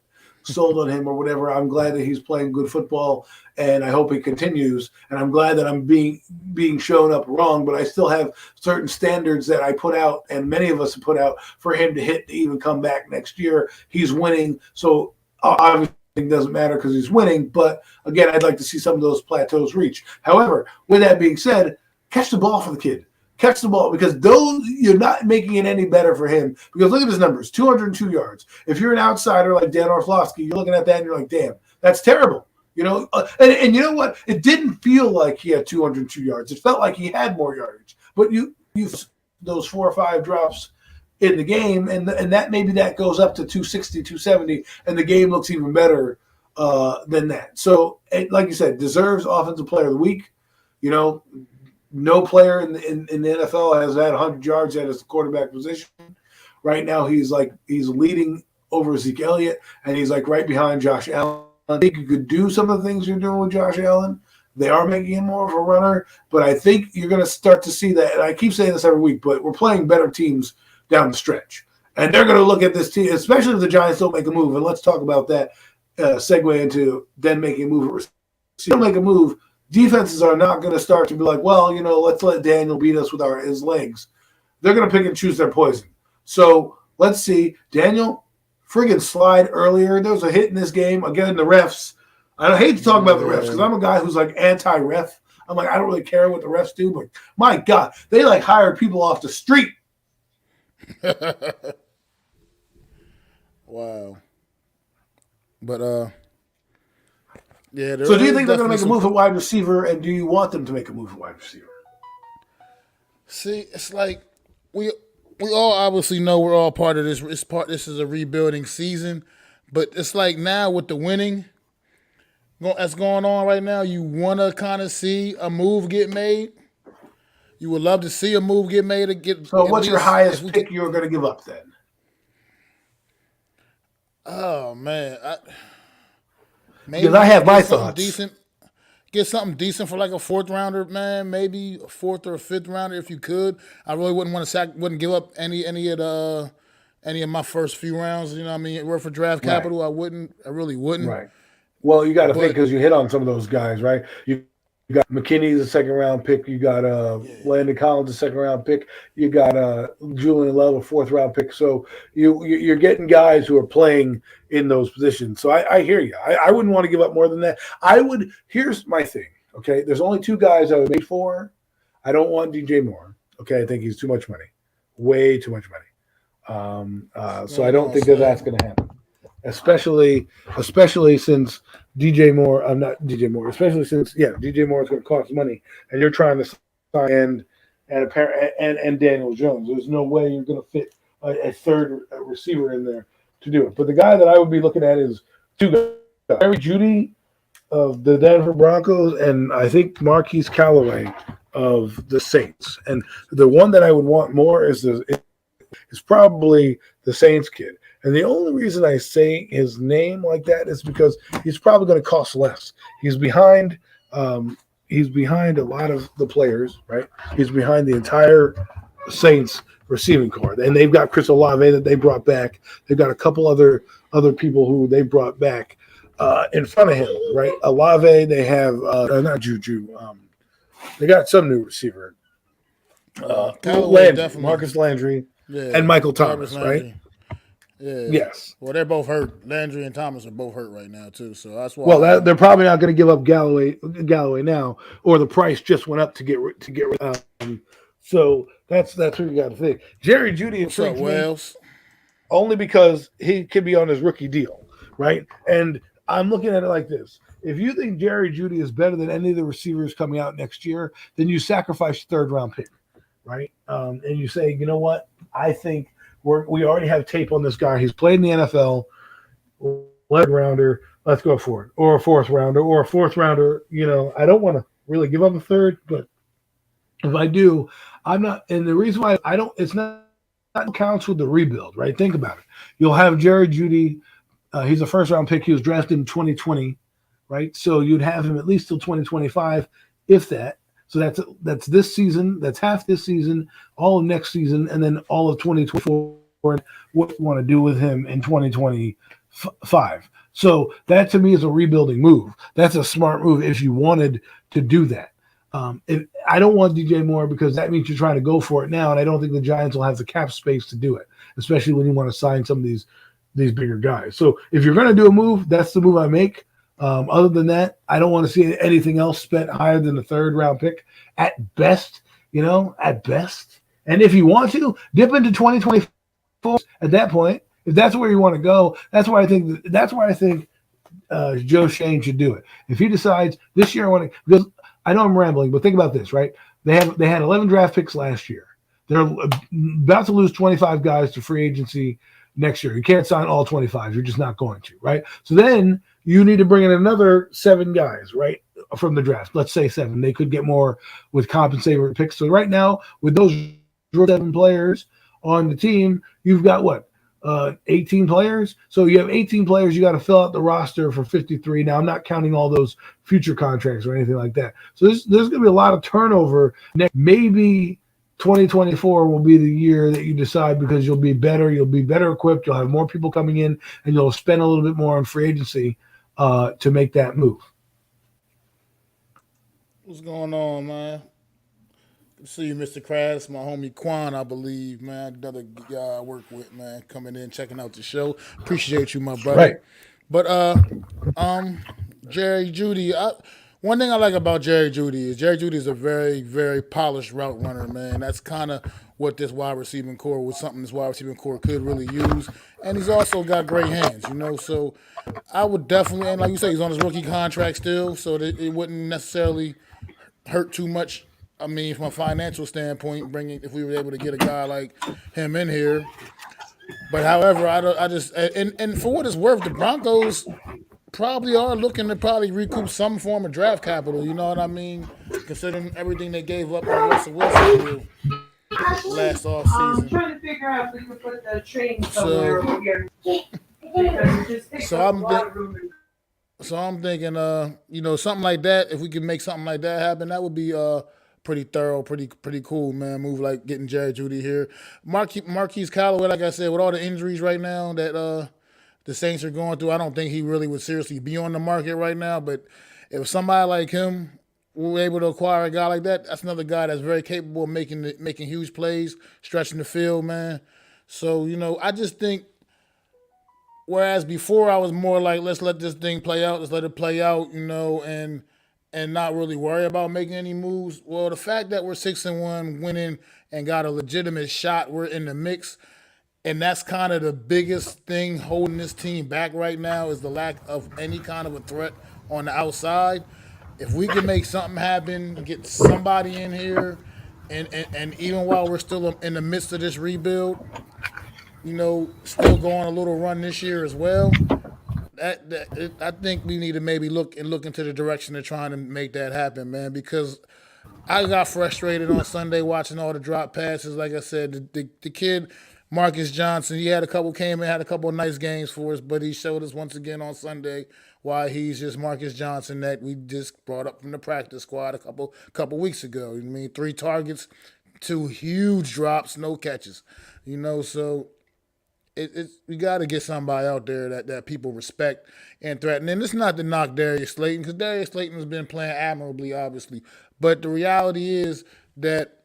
sold on him or whatever. I'm glad that he's playing good football, and I hope he continues. And I'm glad that I'm being shown up wrong, but I still have certain standards that I put out, and many of us have put out for him to hit to even come back next year. He's winning, so obviously. It doesn't matter because he's winning, but again, I'd like to see some of those plateaus reach. However, with that being said, catch the ball for the kid. Catch the ball because you're not making it any better for him. Because look at his numbers, 202 yards. If you're an outsider like Dan Orlovsky, you're looking at that and you're like, damn, that's terrible. And you know what? It didn't feel like he had 202 yards. It felt like he had more yardage. But you those 4 or 5 drops in the game, and that maybe that goes up to 260, 270, and the game looks even better than that. So, like you said, deserves Offensive Player of the Week. No player in the NFL has had 100 yards at his quarterback position. Right now, he's leading over Zeke Elliott, and he's like right behind Josh Allen. I think you could do some of the things you're doing with Josh Allen. They are making him more of a runner, but I think you're going to start to see that. And I keep saying this every week, but we're playing better teams down the stretch. And they're going to look at this team, especially if the Giants don't make a move. And let's talk about that segue into then making a move. If you don't make a move, defenses are not going to start to be like, well, let's let Daniel beat us with his legs. They're going to pick and choose their poison. So let's see. Daniel, friggin' slide earlier. There was a hit in this game. Again, the refs. I hate to talk about the refs because I'm a guy who's like anti-ref. I'm like, I don't really care what the refs do, but my God, they like hire people off the street. Wow. But yeah. So do you think they're going to make a move at wide receiver, and do you want them to make a move at wide receiver? See, it's like we all obviously know we're all part of this. This is a rebuilding season, but it's like now with the winning that's going on right now, you want to kind of see a move get made. You would love to see a move get made to get. So what's your highest pick you're going to give up then? Oh man, maybe because I have my thoughts. Get something decent for like a fourth rounder, man. Maybe a fourth or a fifth rounder if you could. I really wouldn't give up any of my first few rounds. You know what I mean? Worth for draft capital. Right. I really wouldn't. Right. Well, you got to think because you hit on some of those guys, right? You got McKinney's a second round pick. You got Landon Collins a second round pick. You got Julian Love a fourth round pick. So you're getting guys who are playing in those positions. So I hear you. I wouldn't want to give up more than that. Here's my thing. Okay, there's only two guys I would wait for. I don't want DJ Moore. Okay, I think he's too much money, way too much money. So I don't think that's going to happen. Especially since DJ Moore, I'm not DJ Moore. Especially since DJ Moore is going to cost money, and you're trying to sign and Daniel Jones. There's no way you're going to fit a third receiver in there to do it. But the guy that I would be looking at is two guys: Jerry Jeudy of the Denver Broncos, and I think Marquise Callaway of the Saints. And the one that I would want more is probably the Saints kid. And the only reason I say his name like that is because he's probably going to cost less. He's behind a lot of the players, right? He's behind the entire Saints receiving corps. And they've got Chris Olave that they brought back. They've got a couple other people who they brought back in front of him, right? Olave, they have not Juju. They got some new receiver. Landry, Marcus Landry, and Michael Thomas, right? Yeah. Yes. Well, they're both hurt. Landry and Thomas are both hurt right now too. So that's why. Well, they're probably not going to give up Galloway now, or the price just went up to get rid of him. So that's what you got to think. Jerry Jeudy intrigues me only because he could be on his rookie deal, right? And I'm looking at it like this: if you think Jerry Jeudy is better than any of the receivers coming out next year, then you sacrifice your third round pick, right? And you say, you know what? I think. We already have tape on this guy. He's played in the NFL. Third rounder, let's go for it. Or a fourth rounder. I don't want to really give up a third, but if I do, I'm not. And the reason why I don't, it's not counts with the rebuild, right? Think about it. You'll have Jerry Jeudy. He's a first round pick. He was drafted in 2020, right? So you'd have him at least till 2025, if that. So that's this season. That's half this season, all of next season, and then all of 2024. What you want to do with him in 2025? So that to me is a rebuilding move. That's a smart move if you wanted to do that. I don't want DJ Moore because that means you're trying to go for it now, and I don't think the Giants will have the cap space to do it, especially when you want to sign some of these bigger guys. So if you're going to do a move, that's the move I make. Other than that, I don't want to see anything else spent higher than the third round pick at best, at best. And if you want to dip into 2024 at that point, if that's where you want to go, that's why I think Joe Shane should do it. If he decides this year I want to, because I know I'm rambling, but think about this, right? They had 11 draft picks last year. They're about to lose 25 guys to free agency next year. You can't sign all 25. You're just not going to, right? So then you need to bring in another 7 guys, right, from the draft. Let's say 7. They could get more with compensated picks. So right now, with those 7 players on the team, you've got what? 18 players. So you have 18 players. You got to fill out the roster for 53. Now, I'm not counting all those future contracts or anything like that. So there's going to be a lot of turnover. Maybe 2024 will be the year that you decide because you'll be better equipped. You'll have more people coming in, and you'll spend a little bit more on free agency to make that move. What's going on, man? Good to see you, Mr. Krabs. My homie Quan, I believe, man. Another guy I work with, man. Coming in, checking out the show. Appreciate you, my brother. Right. But um, Jerry Judy. One thing I like about Jerry Judy is a very, very polished route runner, man. That's kind of what this wide receiving core was something this wide receiving core could really use. And he's also got great hands, you know. So I would definitely, and like you say, he's on his rookie contract still, so that it wouldn't necessarily hurt too much. I mean, from a financial standpoint, bringing if we were able to get a guy like him in here. But however, I just and for what it's worth, the Broncos probably are looking to probably recoup some form of draft capital. You know what I mean? Considering everything they gave up on Russell Wilson deal last off I'm season. trying to figure out if we could put the train somewhere So over here. Because it just takes so up a I'm lot of room. so I'm thinking something like that. If we could make something like that happen, that would be pretty thorough, pretty cool, man. Move like getting Jerry Judy here, Marquise Callaway. Like I said, with all the injuries right now that the Saints are going through, I don't think he really would seriously be on the market right now. But if somebody like him were able to acquire a guy like that, that's another guy that's very capable of making huge plays, stretching the field, man. So I just think. Whereas before I was more like, let's let this thing play out, let's let it play out, and not really worry about making any moves. Well, the fact that we're 6-1, winning, and got a legitimate shot, we're in the mix, and that's kind of the biggest thing holding this team back right now is the lack of any kind of a threat on the outside. If we can make something happen, get somebody in here, and even while we're still in the midst of this rebuild, still go on a little run this year as well. I think we need to maybe look into the direction of trying to make that happen, man. Because I got frustrated on Sunday watching all the drop passes. Like I said, the kid Marcus Johnson, he had a couple of nice games for us, but he showed us once again on Sunday why he's just Marcus Johnson that we just brought up from the practice squad a couple weeks ago. I mean, 3 targets, 2 huge drops, no catches. So we got to get somebody out there that people respect and threaten. And it's not to knock Darius Slayton because Darius Slayton has been playing admirably, obviously. But the reality is that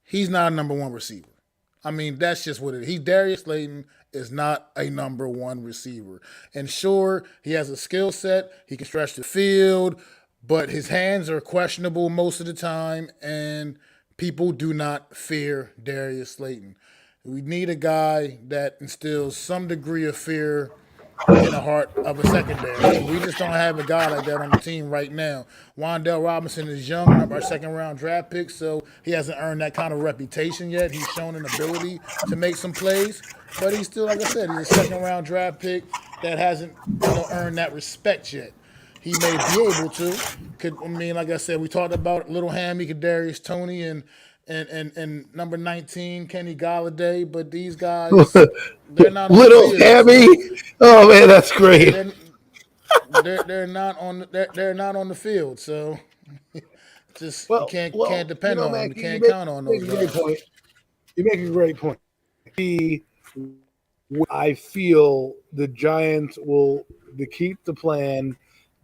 he's not a number one receiver. I mean, that's just what it is. Darius Slayton is not a number one receiver. And sure, he has a skill set. He can stretch the field, but his hands are questionable most of the time, and people do not fear Darius Slayton. We need a guy that instills some degree of fear in the heart of a secondary. We just don't have a guy like that on the team right now. Wandale Robinson is young, our second round draft pick, so he hasn't earned that kind of reputation yet. He's shown an ability to make some plays, but he's still, like I said, he's a second round draft pick that hasn't earned that respect yet. He may be able to. Like I said, we talked about Little Hammy, Kadarius Toney, and number 19, Kenny Galladay, but these guys, they're not on the Little field. Hammy. So Oh man, that's great. they're not on the field. So just you Well, can't depend on them. You Mac, can't count on those make a great guys. point. You make a great point. The I feel the Giants will keep the plan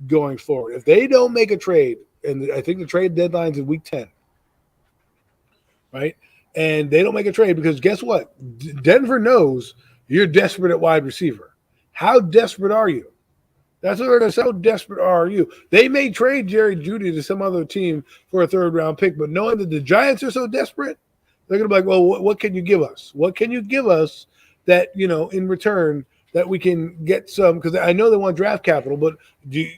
going forward. If they don't make a trade, and I think the trade deadline's in week 10, right? And they don't make a trade because guess what? Denver knows you're desperate at wide receiver. How desperate are you? That's what they're going to say. How desperate are you? They may trade Jerry Judy to some other team for a third-round pick, but knowing that the Giants are so desperate, they're going to be like, well, what can you give us? What can you give us that, in return that we can get some? Because I know they want draft capital, but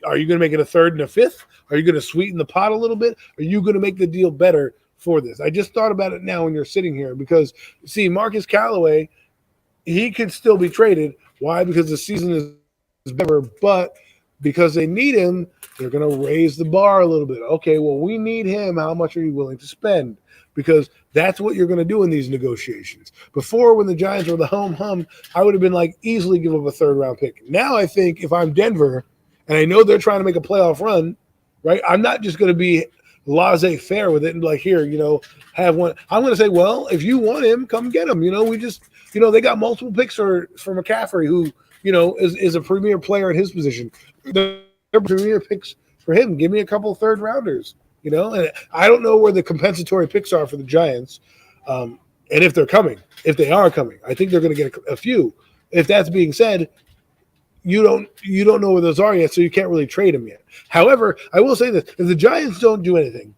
are you going to make it a third and a fifth? Are you going to sweeten the pot a little bit? Are you going to make the deal better for this? I just thought about it now when you're sitting here because, see, Marcus Callaway, he could still be traded. Why? Because the season is better, but because they need him, they're going to raise the bar a little bit. Okay, well, we need him. How much are you willing to spend? Because that's what you're going to do in these negotiations. Before, when the Giants were the hum, I would have been like, easily give up a third-round pick. Now I think if I'm Denver, and I know they're trying to make a playoff run, right, I'm not just going to be laissez-faire with it and like, here, have one. I'm going to say, well, if you want him, come get him. We just, they got multiple picks for McCaffrey, who, is a premier player at his position. They're premier picks for him. Give me a couple third rounders. And I don't know where the compensatory picks are for the Giants, and if they're coming, if they are coming, I think they're going to get a few. If that's being said, you don't know where those are yet, so you can't really trade them yet. However, I will say this: if the Giants don't do anything,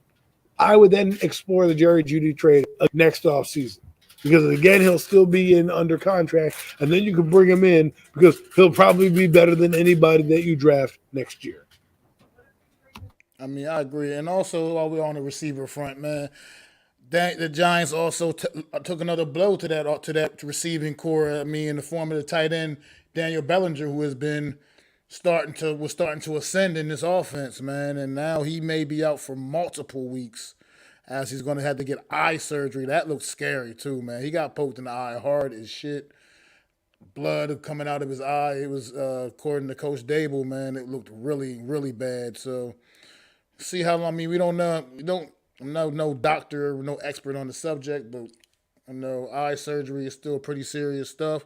I would then explore the Jerry Jeudy trade next offseason. Because again, he'll still be under contract, and then you can bring him in because he'll probably be better than anybody that you draft next year. I mean, I agree. And also, while we're on the receiver front, man, the Giants also took another blow to that receiving core. I mean, in the form of the tight end Daniel Bellinger, who has been starting to ascend in this offense, man. And now he may be out for multiple weeks, as he's going to have to get eye surgery. That looks scary too, man. He got poked in the eye hard as shit. Blood coming out of his eye. It was, according to Coach Dable, man, it looked really, really bad. So see how long. I mean, we don't know. I'm no doctor, no expert on the subject, but I know eye surgery is still pretty serious stuff.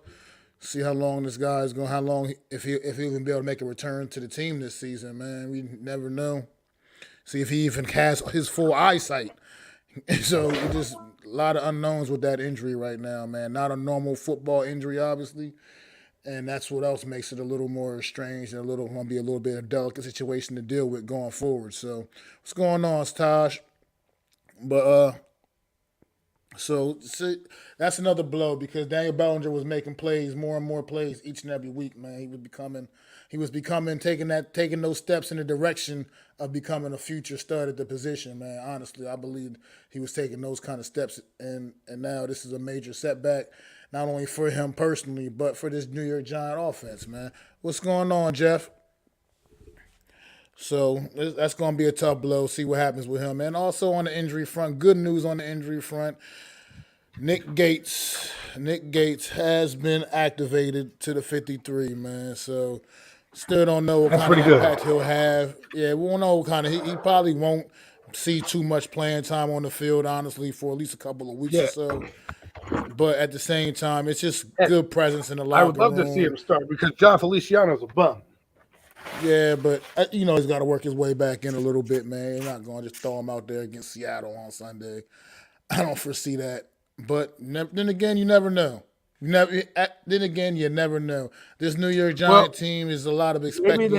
See how long this guy is going. How long if he'll even be able to make a return to the team this season, man. We never know. See if he even has his full eyesight. So just a lot of unknowns with that injury right now, man. Not a normal football injury, obviously. And that's what else makes it a little more strange and going to be a little bit of a delicate situation to deal with going forward. So what's going on, Taj? But so see, that's another blow because Daniel Bellinger was making plays, more and more plays each and every week, man. He was becoming taking those steps in the direction of becoming a future stud at the position, man. Honestly, I believe he was taking those kind of steps, and now this is a major setback, not only for him personally, but for this New York Giant offense, man. What's going on, Jeff? So that's going to be a tough blow. See what happens with him. And also on the injury front, good news on the injury front. Nick Gates has been activated to the 53, man. So still don't know what That's kind of pretty impact he'll have. Yeah, we don't know what kind of. He probably won't see too much playing time on the field, honestly, for at least a couple of weeks or so. But at the same time, it's just good presence in the locker I would love room. to see him start because John Feliciano's a bum. Yeah, but he's got to work his way back in a little bit, man. You're not going to just throw him out there against Seattle on Sunday. I don't foresee that. But then again, you never know. Then again, you never know. This New York Giant team is a lot of expected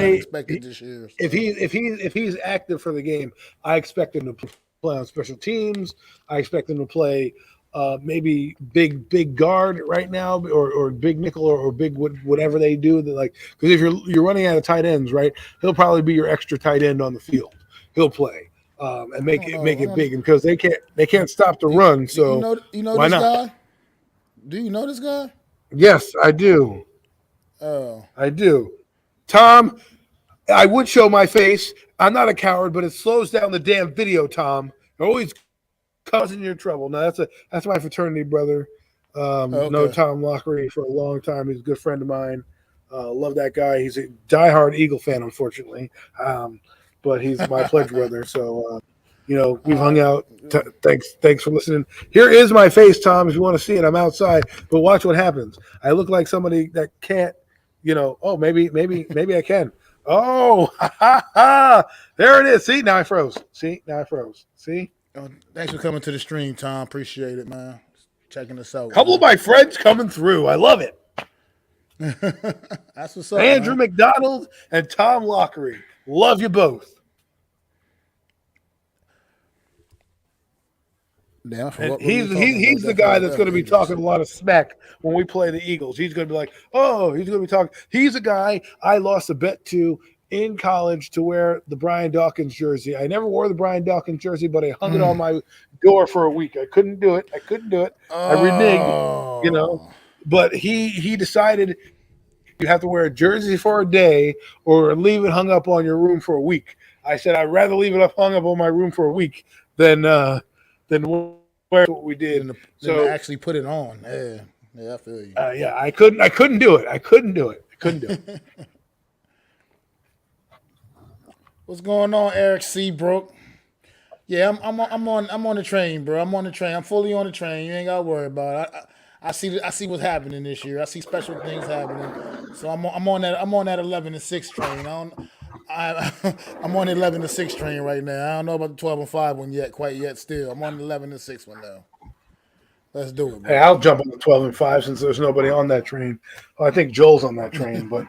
this year. So. If he's active for the game, I expect him to play on special teams. I expect him to play maybe big guard right now, or big nickel, or big whatever they do. Because if you're running out of tight ends, right, he'll probably be your extra tight end on the field. He'll play and make it big because they can't stop the run. So you know why this not? guy? Do you know this guy? Yes, I do. Oh, I do. Tom, I would show my face. I'm not a coward, but it slows down the damn video, Tom. It always causing you trouble. Now that's my fraternity brother. okay. Know Tom Lockery for a long time. He's a good friend of mine. Love that guy. He's a diehard Eagle fan, unfortunately, but he's my pledge brother. So we've hung out. Thanks for listening. Here is my face, Tom. If you want to see it, I'm outside. But watch what happens. I look like somebody that can't. Oh, maybe I can. Oh, there it is. See, now I froze. See. Thanks for coming to the stream, Tom. Appreciate it, man. Checking us out. Couple of my friends coming through. I love it. That's what's up. Andrew man. McDonald and Tom Lockery. Love you both. Damn, he's the guy that's going to be talking a lot of smack when we play the Eagles. He's going to be like, he's going to be talking. He's a guy I lost a bet to in college to wear the Brian Dawkins jersey. I never wore the Brian Dawkins jersey, but I hung it on my door for a week. I couldn't do it. I reneged, But he decided you have to wear a jersey for a day or leave it hung up on your room for a week. I said I'd rather leave it hung up on my room for a week than wear what we did. So actually put it on. Yeah, I feel you. I couldn't do it. What's going on, Eric Seabrook? Yeah, I'm on the train, bro. I'm on the train. I'm fully on the train. You ain't got to worry about it. I see what's happening this year. I see special things happening. So I'm on that 11-6 train. I'm on the 11-6 train right now. I don't know about the 12-5 one quite yet. Still, I'm on the 11-6 one now. Let's do it, Hey, man. I'll jump on the 12-5 since there's nobody on that train. Well, I think Joel's on that train, but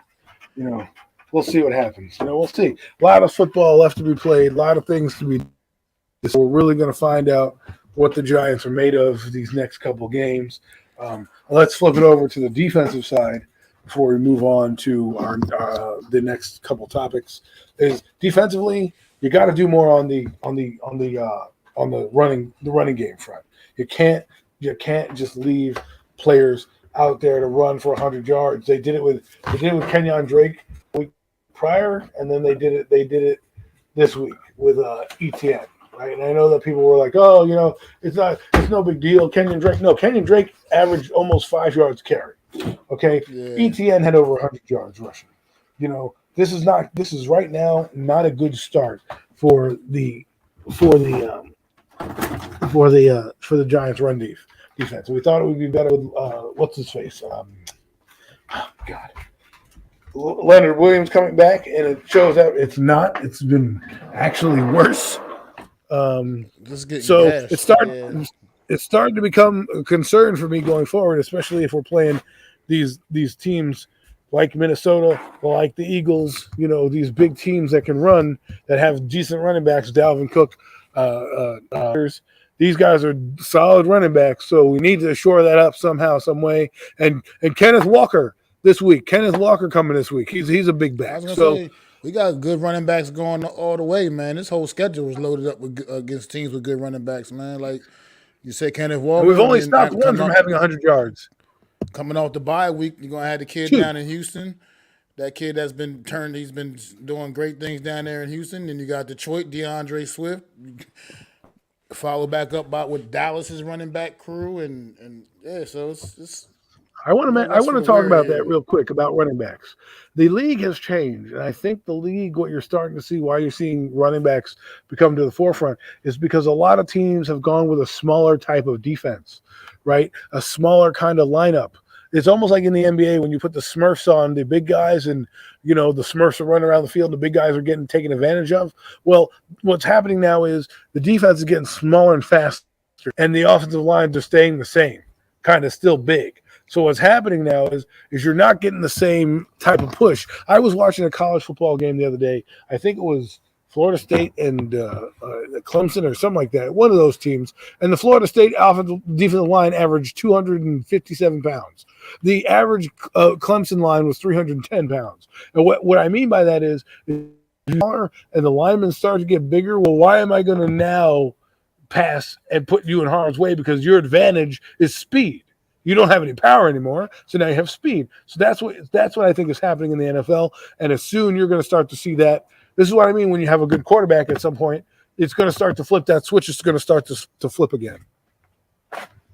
we'll see what happens. We'll see. A lot of football left to be played. A lot of things to be. So we're really going to find out what the Giants are made of these next couple games. Let's flip it over to the defensive side before we move on to our the next couple topics. Is defensively, you got to do more on the running game front. You can't just leave players out there to run for 100 yards. They did it with Kenyon Drake the week prior, and then they did it this week with ETN. Right, and I know that people were like, "Oh, it's no big deal." Kenyon Drake averaged almost 5 yards carry. Okay, Yeah. ETN had over 100 yards rushing. This is right now not a good start for the Giants' run defense. We thought it would be better with what's his face, God, Leonard Williams coming back, and it shows that it's not. It's been actually worse. So gashed. it's starting to become a concern for me going forward, especially if we're playing these teams like Minnesota, like the Eagles, these big teams that can run, that have decent running backs, Dalvin Cook, these guys are solid running backs, so we need to shore that up somehow, some way. And Kenneth Walker this week. Kenneth Walker coming this week. He's a big back. Say, we got good running backs going all the way, man. This whole schedule is loaded up against teams with good running backs, man. Like you said, Kenneth Walker. We've only stopped one from having 100 yards. Coming off the bye week, you're gonna have the kid down in Houston. That kid that's been turned. He's been doing great things down there in Houston. Then you got Detroit, DeAndre Swift. Follow back up with Dallas's running back crew, and yeah. So it's I want to talk about that real quick about running backs. The league has changed, and I think the league, what you're starting to see, why you're seeing running backs become to the forefront, is because a lot of teams have gone with a smaller type of defense, right? A smaller kind of lineup. It's almost like in the NBA when you put the Smurfs on the big guys, and the Smurfs are running around the field, the big guys are getting taken advantage of. Well, what's happening now is the defense is getting smaller and faster, and the offensive lines are staying the same, kind of still big. So what's happening now is you're not getting the same type of push. I was watching a college football game the other day. I think it was Florida State and Clemson or something like that, one of those teams. And the Florida State defensive line averaged 257 pounds. The average Clemson line was 310 pounds. And what I mean by that is smaller and the linemen start to get bigger. Well, why am I going to now pass and put you in harm's way? Because your advantage is speed. You don't have any power anymore, so now you have speed. So that's what I think is happening in the NFL, and as soon you're going to start to see that. This is what I mean when you have a good quarterback at some point. It's going to start to flip. That switch is going to start to flip again.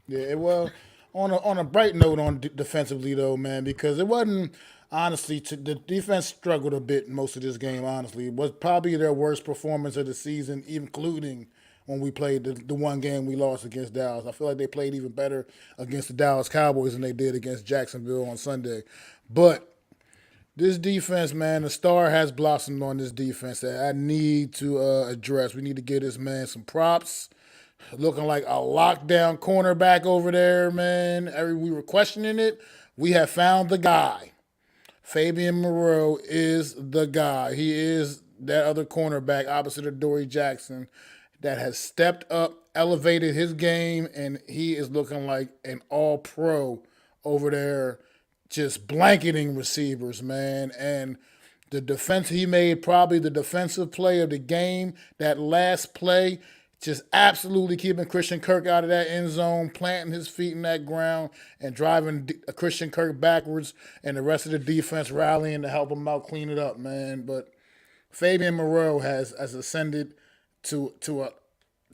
Yeah, well, on a bright note on defensively though, man, because it wasn't honestly the defense struggled a bit most of this game. Honestly, it was probably their worst performance of the season, including when we played the one game we lost against Dallas. I feel like they played even better against the Dallas Cowboys than they did against Jacksonville on Sunday. But this defense, man, the star has blossomed on this defense that I need to address. We need to give this man some props. Looking like a lockdown cornerback over there, man. We were questioning it. We have found the guy. Fabian Moreau is the guy. He is that other cornerback opposite of Dory Jackson that has stepped up, elevated his game, and he is looking like an all-pro over there, just blanketing receivers, man. And the defense, he made probably the defensive play of the game, that last play, just absolutely keeping Christian Kirk out of that end zone, planting his feet in that ground, and driving Christian Kirk backwards, and the rest of the defense rallying to help him out, clean it up, man. But Fabian Moreau has ascended to a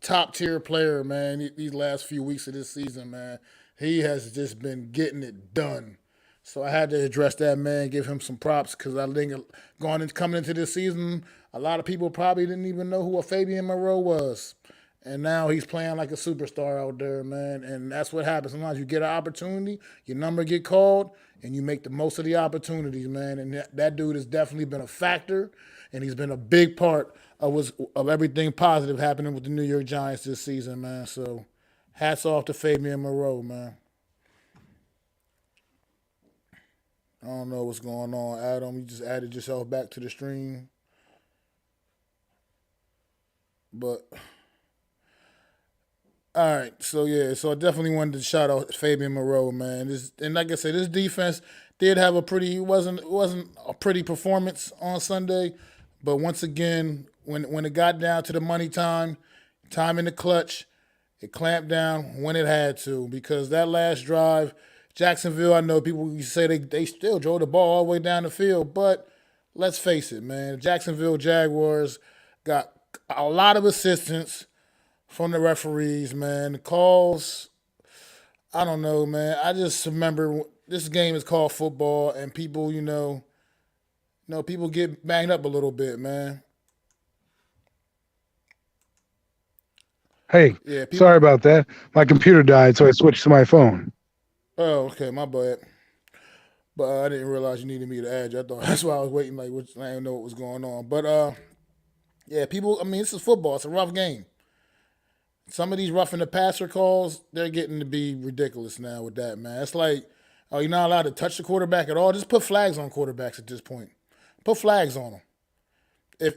top-tier player, man, these last few weeks of this season, man. He has just been getting it done. So I had to address that, man, give him some props, because I think coming into this season, a lot of people probably didn't even know who a Fabian Moreau was. And now he's playing like a superstar out there, man. And that's what happens. Sometimes you get an opportunity, your number get called, and you make the most of the opportunities, man. And that dude has definitely been a factor and he's been a big part of everything positive happening with the New York Giants this season, man. So, hats off to Fabian Moreau, man. I don't know what's going on, Adam. You just added yourself back to the stream, but. All right, so yeah, so I definitely wanted to shout out Fabian Moreau, man. And like I said, this defense did have it wasn't a pretty performance on Sunday, but once again, when it got down to the money time in the clutch, it clamped down when it had to, because that last drive, Jacksonville, I know people say they still drove the ball all the way down the field, but let's face it, man, Jacksonville Jaguars got a lot of assistance from the referees, man. The calls, I don't know, man. I just remember this game is called football, and people, people get banged up a little bit, man. Hey, Yeah, sorry about that. My computer died, so I switched to my phone. Oh, okay, my bad. But I didn't realize you needed me to add you. I thought that's why I was waiting. Like, I didn't know what was going on. But yeah, people. I mean, this is football. It's a rough game. Some of these roughing the passer calls, they're getting to be ridiculous now with that, man. It's like, oh, you're not allowed to touch the quarterback at all. Just put flags on quarterbacks at this point. Put flags on them.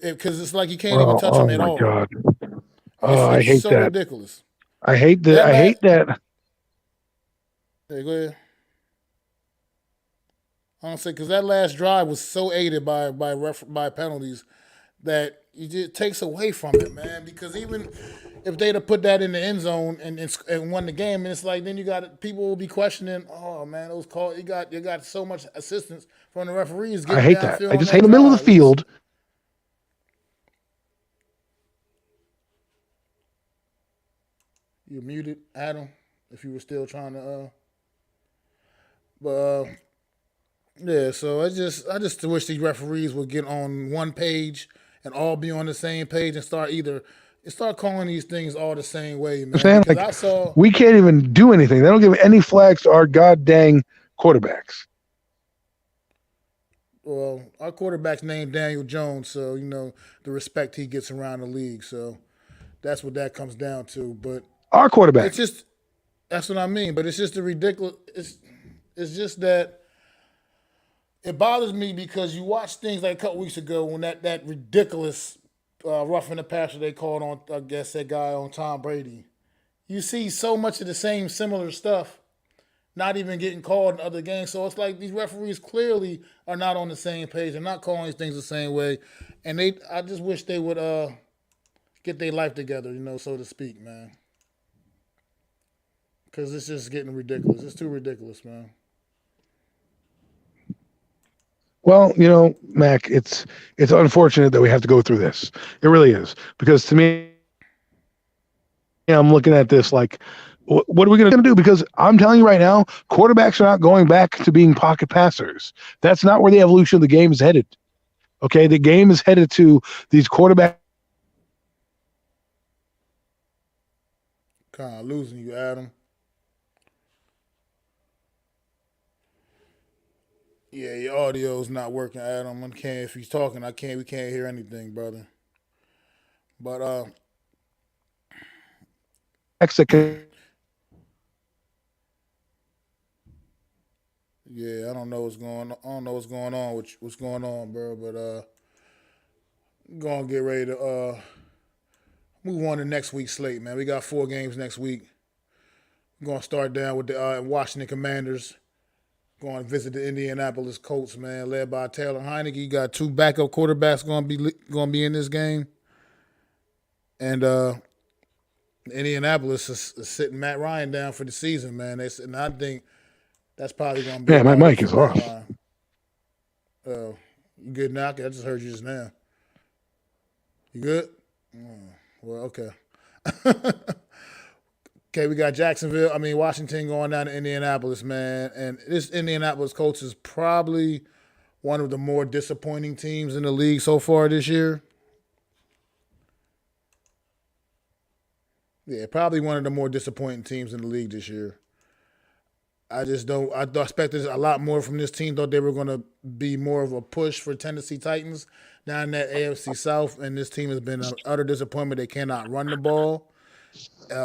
Because it's like you can't even touch them at all. Oh my God! I hate so that. ridiculous. I hate that. I hate that. Hey, go ahead. I don't say, because that last drive was so aided by penalties that it takes away from it, man. Because even if they'd have put that in the end zone and won the game, and it's like, then people will be questioning, oh man, those calls, you got so much assistance from the referees. I hate that. I just hate the middle of the field. You're muted, Adam, if you were still trying to yeah, so I just wish these referees would get on one page and all be on the same page and start calling these things all the same way, man. Because we can't even do anything. They don't give any flags to our god dang quarterbacks. Well, our quarterback's named Daniel Jones, so the respect he gets around the league. So that's what that comes down to. But our quarterback. That's what I mean. But it's just a ridiculous. It's just that. It bothers me because you watch things like a couple weeks ago when that ridiculous roughing the passer they called on, I guess, that guy on Tom Brady. You see so much of the same similar stuff not even getting called in other games. So it's like these referees clearly are not on the same page. They're not calling these things the same way. And I just wish they would get their life together, so to speak, man. Because it's just getting ridiculous. It's too ridiculous, man. Well, Mac, it's unfortunate that we have to go through this. It really is. Because to me, I'm looking at this like, what are we going to do? Because I'm telling you right now, quarterbacks are not going back to being pocket passers. That's not where the evolution of the game is headed. Okay, the game is headed to these quarterbacks. Kind of losing you, Adam. Yeah, your audio's not working, Adam. If he's talking, we can't hear anything, brother. But yeah, I don't know what's going on, bro. But gonna get ready to move on to next week's slate, man. We got 4 games next week. We're gonna start down with the Washington Commanders. Going to visit the Indianapolis Colts, man, led by Taylor Heineke. You got 2 backup quarterbacks going to be in this game, and Indianapolis is sitting Matt Ryan down for the season, man. And I think that's probably going to be. Yeah, my mic is off. You good now? I just heard you just now. You good? Well, okay. Okay, we got Washington going down to Indianapolis, man. And this Indianapolis Colts is probably one of the more disappointing teams in the league so far this year. Yeah, probably one of the more disappointing teams in the league this year. I just don't. I expected a lot more from this team. Thought they were going to be more of a push for Tennessee Titans down in that AFC South, and this team has been an utter disappointment. They cannot run the ball.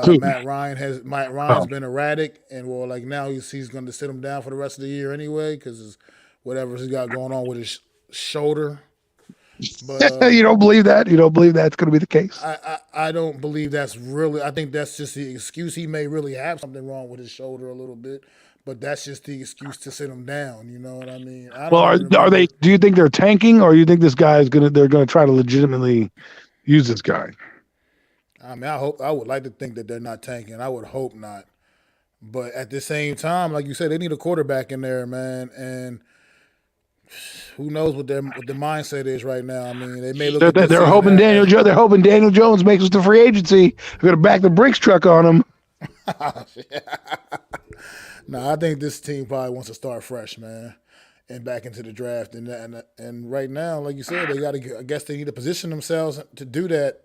Who? Matt Ryan's Oh. been erratic, and well, like now he's going to sit him down for the rest of the year anyway because whatever he's got going on with his shoulder. But You don't believe that? You don't believe that's going to be the case? I don't believe that's really. I think that's just the excuse. He may really have something wrong with his shoulder a little bit, but that's just the excuse to sit him down. You know what I mean? I Well, don't even are they? remember. Do you think they're tanking, or you think this guy is gonna? They're gonna try to legitimately use this guy? I mean, I would like to think that they're not tanking. I would hope not. But at the same time, like you said, they need a quarterback in there, man. And who knows what the mindset is right now? I mean, they may look They're, at this they're season hoping as They're hoping Daniel Jones makes it to free agency. They're gonna back the Brinks truck on him. no, I think this team probably wants to start fresh, man, and back into the draft. And right now, like you said, they got to. I guess they need to position themselves to do that.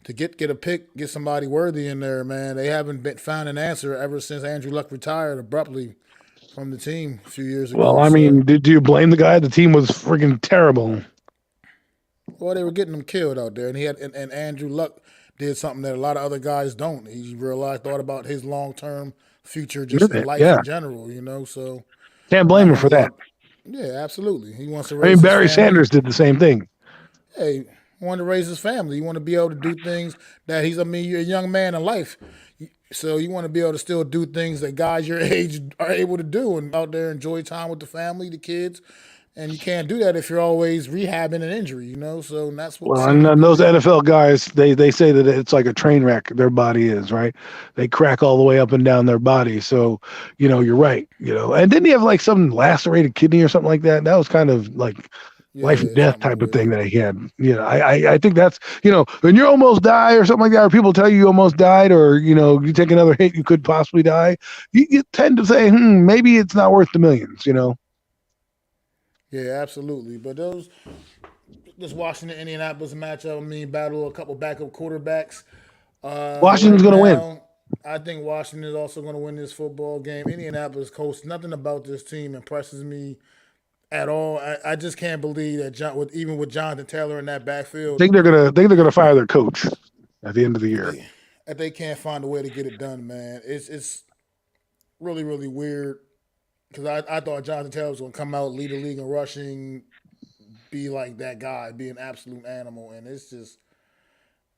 To get a pick, get somebody worthy in there, man. They haven't found an answer ever since Andrew Luck retired abruptly from the team a few years ago. Well, I mean, do you blame the guy? The team was freaking terrible. Well, they were getting him killed out there, and and Andrew Luck did something that a lot of other guys don't. He thought about his long-term future, just in life Yeah, in general, you know. So can't I blame him mean, for that. yeah, absolutely. He wants to I mean, raise his Barry family. Sanders did the same thing. Hey, he wanted to raise his family. You want to be able to do things that you're a young man in life. So you want to be able to still do things that guys your age are able to do and out there enjoy time with the family, the kids. And you can't do that if you're always rehabbing an injury, you know? So that's what Well, seems to and be those the NFL guys, they say that it's like a train wreck. Their body is right. They crack all the way up and down their body. So, you're right. And didn't he have like some lacerated kidney or something like that? That was kind of like life and yeah, death something type of thing weird. that he had. I think that's when you almost die or something like that, or people tell you almost died, or you take another hit, you could possibly die. You tend to say, maybe it's not worth the millions. Yeah, absolutely. But this Washington Indianapolis matchup, I mean, battle a couple backup quarterbacks. Washington's Right going to win. now, I think Washington is also going to win this football game. Indianapolis Colts, nothing about this team impresses me at all. I just can't believe that even with Jonathan Taylor in that I backfield, think they're gonna fire their coach at the end of the year. they can't find a way to get it done, man. It's really, really weird because I thought Jonathan Taylor was going to come out, lead the league in rushing, be like that guy, be an absolute animal, and it's just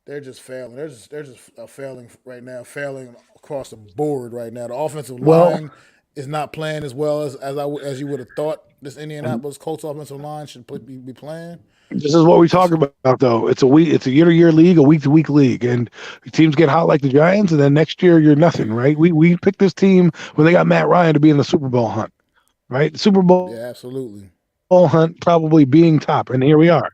they're just failing. They're just failing right now, failing across the board right now. The offensive Well, line is not playing as well as you would have thought. This and Indianapolis Colts offensive line should be playing. this is what we talk about though. It's a year-to-year league, a week-to-week league, and teams get hot like the Giants, and then next year you're nothing, right? We picked this team when they got Matt Ryan to be in the Super Bowl hunt, right? The Super Bowl Yeah, absolutely. hunt probably being top, and here we are.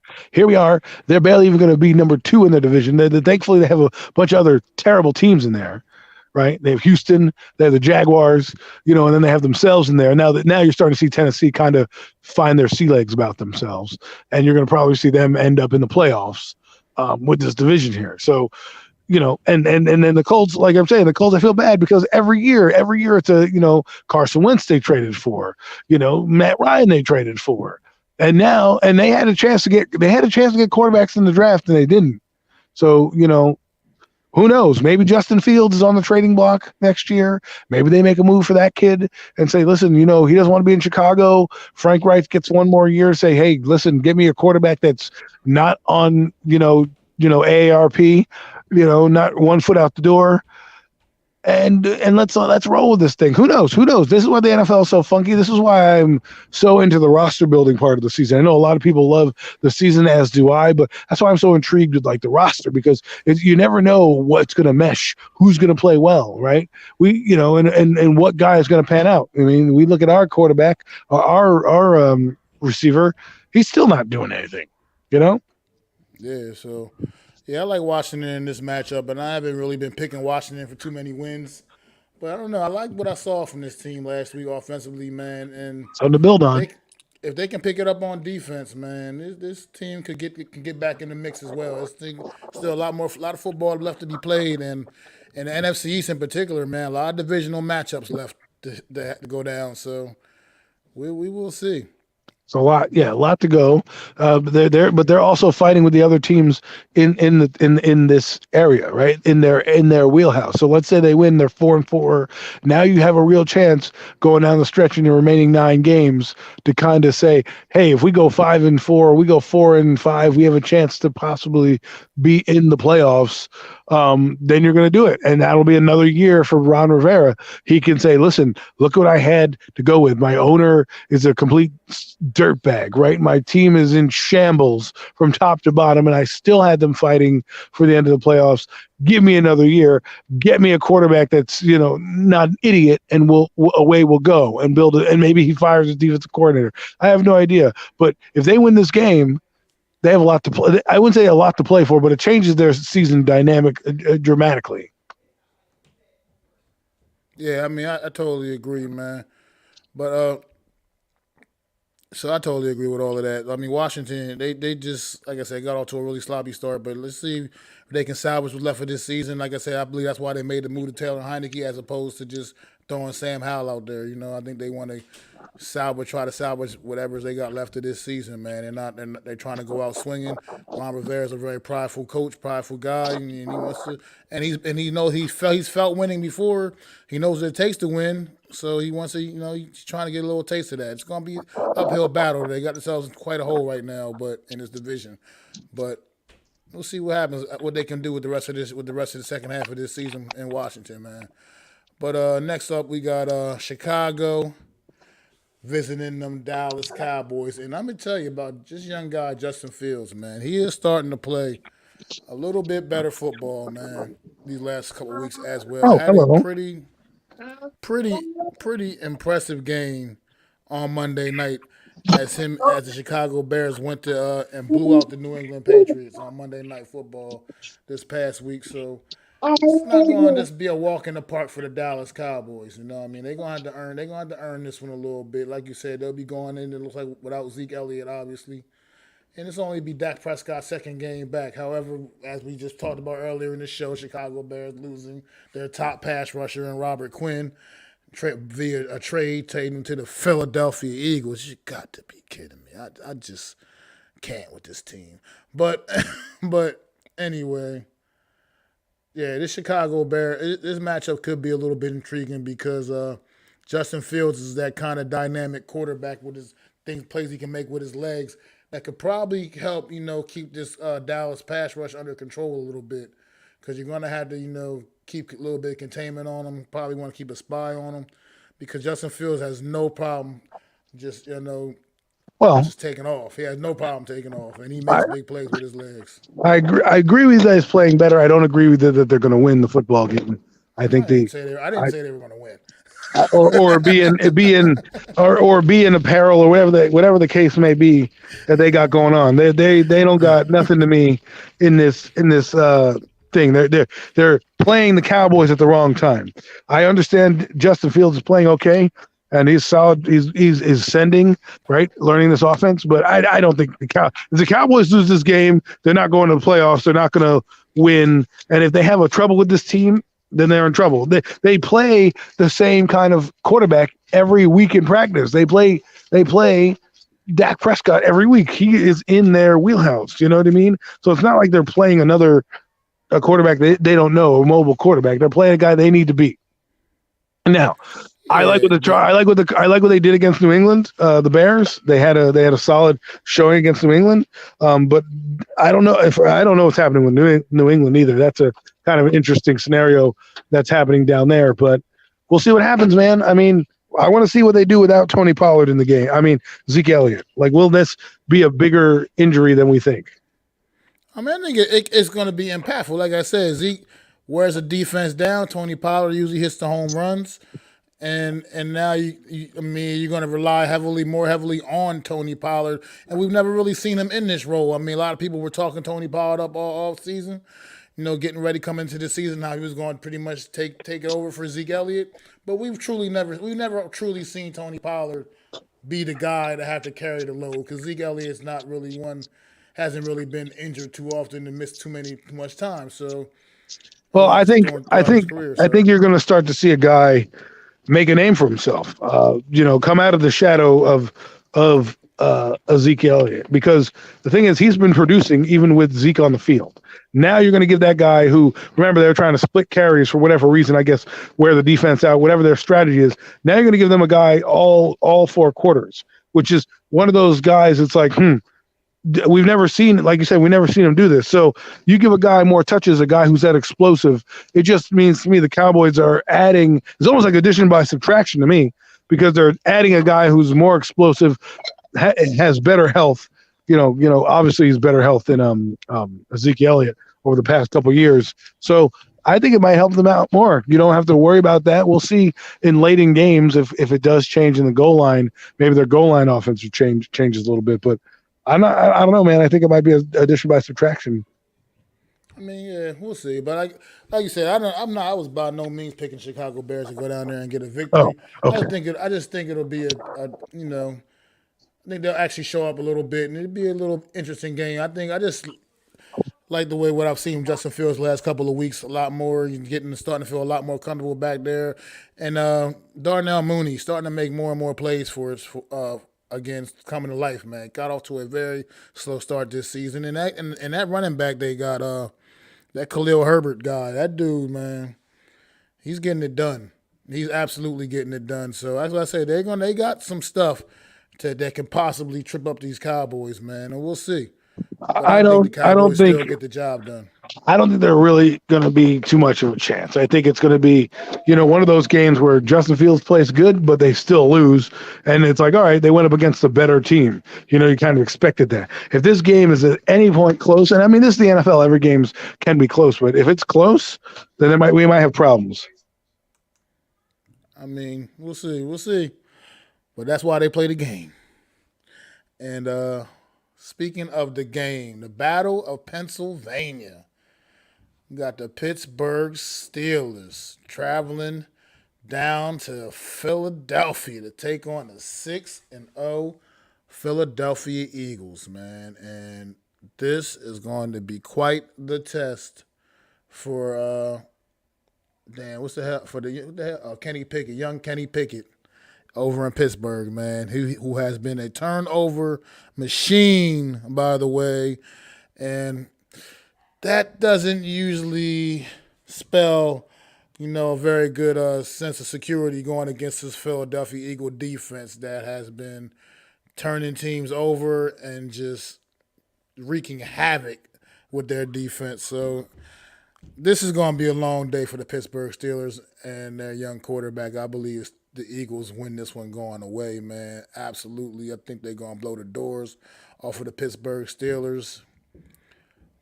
They're barely even going to be number 2 in their division. Thankfully they have a bunch of other terrible teams in there, right? They have Houston, they have the Jaguars, and then they have themselves in there. Now you're starting to see Tennessee kind of find their sea legs about themselves, and you're going to probably see them end up in the playoffs with this division here. So, and then the Colts, like I'm saying, the Colts, I feel bad because every year it's Carson Wentz they traded for, Matt Ryan they traded for, and they had a chance to get quarterbacks in the draft and they didn't. So, who knows? Maybe Justin Fields is on the trading block next year. Maybe they make a move for that kid and say, listen, he doesn't want to be in Chicago. Frank Reich gets one more year. Say, hey, listen, give me a quarterback that's not on, AARP, not one foot out the door. And let's roll with this thing. Who knows? This is why the NFL is so funky. This is why I'm so into the roster building part of the season. I know a lot of people love the season, as do I, but that's why I'm so intrigued with like the roster, because you never know what's going to mesh, who's going to play well, right? And what guy is going to pan out. I mean, we look at our quarterback, our receiver, he's still not doing anything, Yeah, so yeah, I like Washington in this matchup, but I haven't really been picking Washington for too many wins. But I don't know. I like what I saw from this team last week offensively, man. And Something to build if on. they can pick it up on defense, man, this team can get back in the mix as well. There's still a lot of football left to be played, and in the NFC East in particular, man, a lot of divisional matchups left to go down. So we will see. It's a lot to go. But they're also fighting with the other teams in this area, right? In their wheelhouse. So let's say they win, they're 4-4. Now you have a real chance going down the stretch in the remaining 9 games to kind of say, hey, if we go 5-4, we go 4-5, we have a chance to possibly be in the playoffs. Then you're going to do it, and that'll be another year for Ron Rivera. He can say, listen, look what I had to go with. My owner is a complete dirtbag, right? My team is in shambles from top to bottom, and I still had them fighting for the end of the playoffs. Give me another year. Get me a quarterback that's not an idiot, and away we'll go and build it. And maybe he fires his defensive coordinator. I have no idea, but if they win this game, they have a lot to play. I wouldn't say a lot to play for, but it changes their season dynamic dramatically. Yeah, I mean, I totally agree, man. But so I totally agree with all of that. I mean, Washington, they just, like I said, got off to a really sloppy start. But let's see if they can salvage what's left of this season. Like I said, I believe that's why they made the move to Taylor Heineke as opposed to just throwing Sam Howell out there. I think they want to try to salvage whatever they got left of this season, man. They're trying to go out swinging. Ron Rivera's a very prideful coach, prideful guy, and he wants to, and he knows he's felt winning before. He knows what it takes to win, so he wants to, he's trying to get a little taste of that. It's going to be an uphill battle. They got themselves in quite a hole right now, but in this division, but we'll see what happens, what they can do with the rest of the second half of this season in Washington, man. But next up, we got Chicago visiting them Dallas Cowboys. And I'm going to tell you about this young guy, Justin Fields, man. He is starting to play a little bit better football, man, these last couple of weeks as well. Oh, Had hello. a pretty impressive game on Monday night as the Chicago Bears went to and blew out the New England Patriots on Monday Night Football this past week. So it's not going to just be a walk in the park for the Dallas Cowboys. You know what I mean? They're going to have to earn this one a little bit. Like you said, they'll be going in, it looks like, without Zeke Elliott, obviously. And it's only be Dak Prescott's second game back. However, as we just talked about earlier in the show, Chicago Bears losing their top pass rusher in Robert Quinn via a trade taking to the Philadelphia Eagles. You got to be kidding me. I just can't with this team. But anyway, yeah, this Chicago this matchup could be a little bit intriguing because Justin Fields is that kind of dynamic quarterback with his plays he can make with his legs that could probably help, keep this Dallas pass rush under control a little bit because you're going to have to, keep a little bit of containment on him. Probably want to keep a spy on him because Justin Fields has no problem just, just taking off. He has no problem taking off, and he makes big plays with his legs. I agree with you guys playing better. I don't agree with it that they're going to win the football game. I didn't say they were going to win. or be in apparel or whatever the case may be that they got going on. They don't got nothing to me in this thing. They're playing the Cowboys at the wrong time. I understand Justin Fields is playing okay and he's solid. He's ascending, right, learning this offense. But I don't think if the Cowboys lose this game, they're not going to the playoffs. They're not going to win. And if they have a trouble with this team, then they're in trouble. They play the same kind of quarterback every week in practice. They play Dak Prescott every week. He is in their wheelhouse. You know what I mean? So it's not like they're playing a quarterback they don't know, a mobile quarterback. They're playing a guy they need to beat. Now, I like what they did against New England. The Bears, they had a solid showing against New England. But I don't know what's happening with New England either. That's a kind of an interesting scenario that's happening down there. But we'll see what happens, man. I mean, I want to see what they do without Tony Pollard in the game. I mean, Zeke Elliott. Like, will this be a bigger injury than we think? I mean, I think it's going to be impactful. Like I said, Zeke wears a defense down. Tony Pollard usually hits the home runs. And now you're going to rely more heavily on Tony Pollard, and we've never really seen him in this role. I mean, a lot of people were talking Tony Pollard up all season, getting ready coming into the season. How he was going to pretty much take it over for Zeke Elliott, but we've never truly seen Tony Pollard be the guy to have to carry the load because Zeke Elliott's not really hasn't really been injured too often and missed too much time. So, well, I think you're going to start to see a guy make a name for himself. Come out of the shadow of Ezekiel Elliott, because the thing is, he's been producing even with Zeke on the field. Now you're going to give that guy who, remember, they're trying to split carries for whatever reason, I guess, wear the defense out, whatever their strategy is. Now you're going to give them a guy all 4 quarters, which is one of those guys. It's like, we've never seen, like you said, we've never seen him do this. So you give a guy more touches, a guy who's that explosive. It just means to me the Cowboys are adding. It's almost like addition by subtraction to me, because they're adding a guy who's more explosive, has better health. Obviously he's better health than Ezekiel Elliott over the past couple of years. So I think it might help them out more. You don't have to worry about that. We'll see in late in games if it does change in the goal line. Maybe their goal line offensive changes a little bit, but I don't know, man. I think it might be an addition by subtraction. I mean, yeah, we'll see. But like you said, I was by no means picking Chicago Bears to go down there and get a victory. Oh, okay. I just think it'll be I think they'll actually show up a little bit, and it'll be a little interesting game. I just like the way what I've seen from Justin Fields the last couple of weeks a lot more. You're starting to feel a lot more comfortable back there, and Darnell Mooney starting to make more and more plays for us. Again, coming to life, man. Got off to a very slow start this season, and that running back they got, that Khalil Herbert guy, that dude, man, he's getting it done. He's absolutely getting it done. So that's what I say. They got some stuff that can possibly trip up these Cowboys, man, and we'll see. I don't think still get the job done. I don't think they're really going to be too much of a chance. I think it's going to be, one of those games where Justin Fields plays good, but they still lose. And it's like, all right, they went up against a better team. You kind of expected that. If this game is at any point close, and I mean, this is the NFL, every game can be close, but if it's close, then we might have problems. I mean, we'll see. But that's why they play the game. And speaking of the game, the Battle of Pennsylvania. We got the Pittsburgh Steelers traveling down to Philadelphia to take on the 6-0 Philadelphia Eagles, man. And this is going to be quite the test for Kenny Pickett, young Kenny Pickett over in Pittsburgh, man, who has been a turnover machine, by the way. And that doesn't usually spell, a very good sense of security going against this Philadelphia Eagle defense that has been turning teams over and just wreaking havoc with their defense. So this is going to be a long day for the Pittsburgh Steelers and their young quarterback. I believe the Eagles win this one going away, man. Absolutely. I think they're going to blow the doors off of the Pittsburgh Steelers.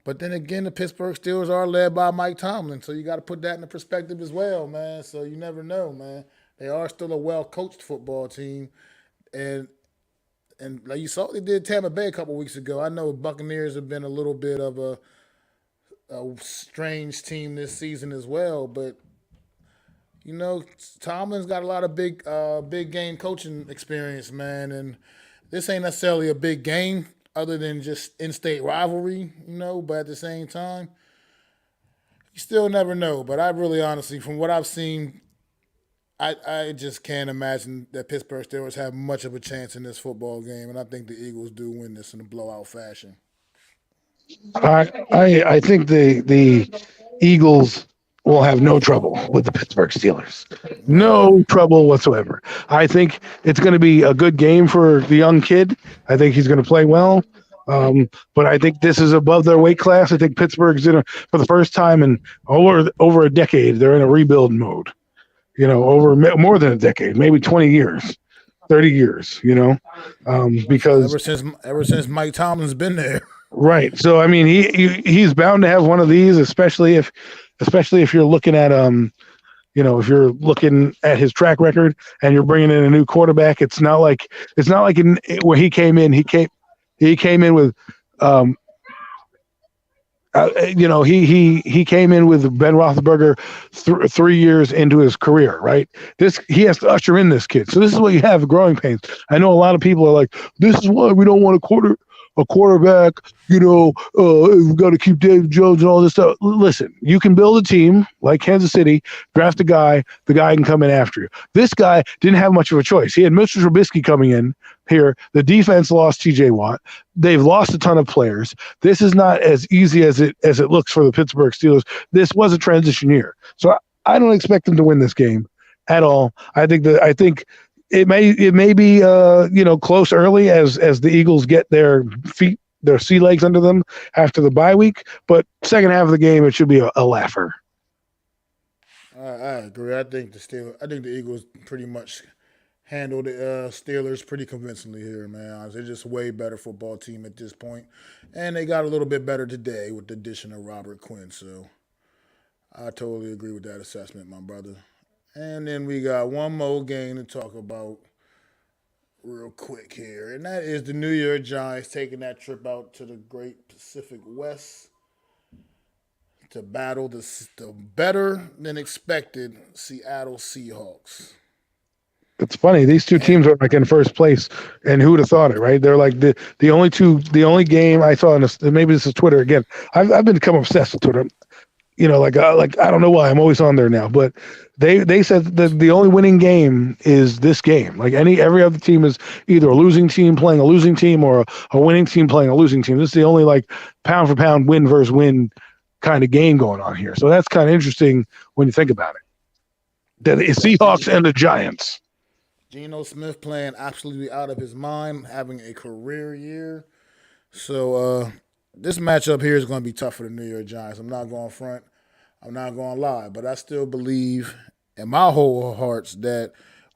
But then again, the Pittsburgh Steelers are led by Mike Tomlin, so you got to put that into perspective as well, man. So you never know, man. They are still a well-coached football team. And like you saw, they did Tampa Bay a couple weeks ago. I know Buccaneers have been a little bit of a strange team this season as well, but Tomlin's got a lot of big game coaching experience, man, and this ain't necessarily a big game other than just in-state rivalry, but at the same time, you still never know. But I really honestly, from what I've seen, I just can't imagine that Pittsburgh Steelers have much of a chance in this football game, and I think the Eagles do win this in a blowout fashion. I think the Eagles will have no trouble with the Pittsburgh Steelers. No trouble whatsoever. I think it's going to be a good game for the young kid. I think he's going to play well. But I think this is above their weight class. I think Pittsburgh's for the first time in over a decade, they're in a rebuild mode. Over more than a decade, maybe 20 years, 30 years, because ever since Mike Tomlin's been there. Right. So, I mean, he's bound to have one of these, especially if you're looking at if you're looking at his track record and you're bringing in a new quarterback. It's not like where he came in. He came in with he came in with Ben Roethlisberger 3 years into his career, right? He has to usher in this kid. So this is what you have, growing pains. I know a lot of people are like, this is why we don't want a quarterback, we've got to keep David Jones and all this stuff. Listen, you can build a team like Kansas City, draft a guy, the guy can come in after you. This guy didn't have much of a choice. He had Mr. Trubisky coming in here. The defense lost TJ Watt. They've lost a ton of players. This is not as easy as it looks for the Pittsburgh Steelers. This was a transition year. So I don't expect them to win this game at all. I think it may be close early as the Eagles get their sea legs under them after the bye week, but second half of the game it should be a laugher. I agree. I think the Eagles pretty much handled the Steelers pretty convincingly here, man. They're just a way better football team at this point, and they got a little bit better today with the addition of Robert Quinn. So I totally agree with that assessment, my brother. And then we got one more game to talk about real quick here, and that is the New York Giants taking that trip out to the Great Pacific West to battle the better than expected Seattle Seahawks. It's funny. These two teams are like in first place, and who would have thought it, right? They're like the only game I saw, maybe this is Twitter again. I've become obsessed with Twitter. Like I don't know why I'm always on there now, but they said that the only winning game is this game. Like every other team is either a losing team playing a losing team or a winning team playing a losing team. This is the only like pound for pound win versus win kind of game going on here. So that's kind of interesting when you think about it. The Seahawks and the Giants. Geno Smith playing absolutely out of his mind, having a career year. So this matchup here is going to be tough for the New York Giants. I'm not going front. I'm not going to lie. But I still believe in my whole hearts that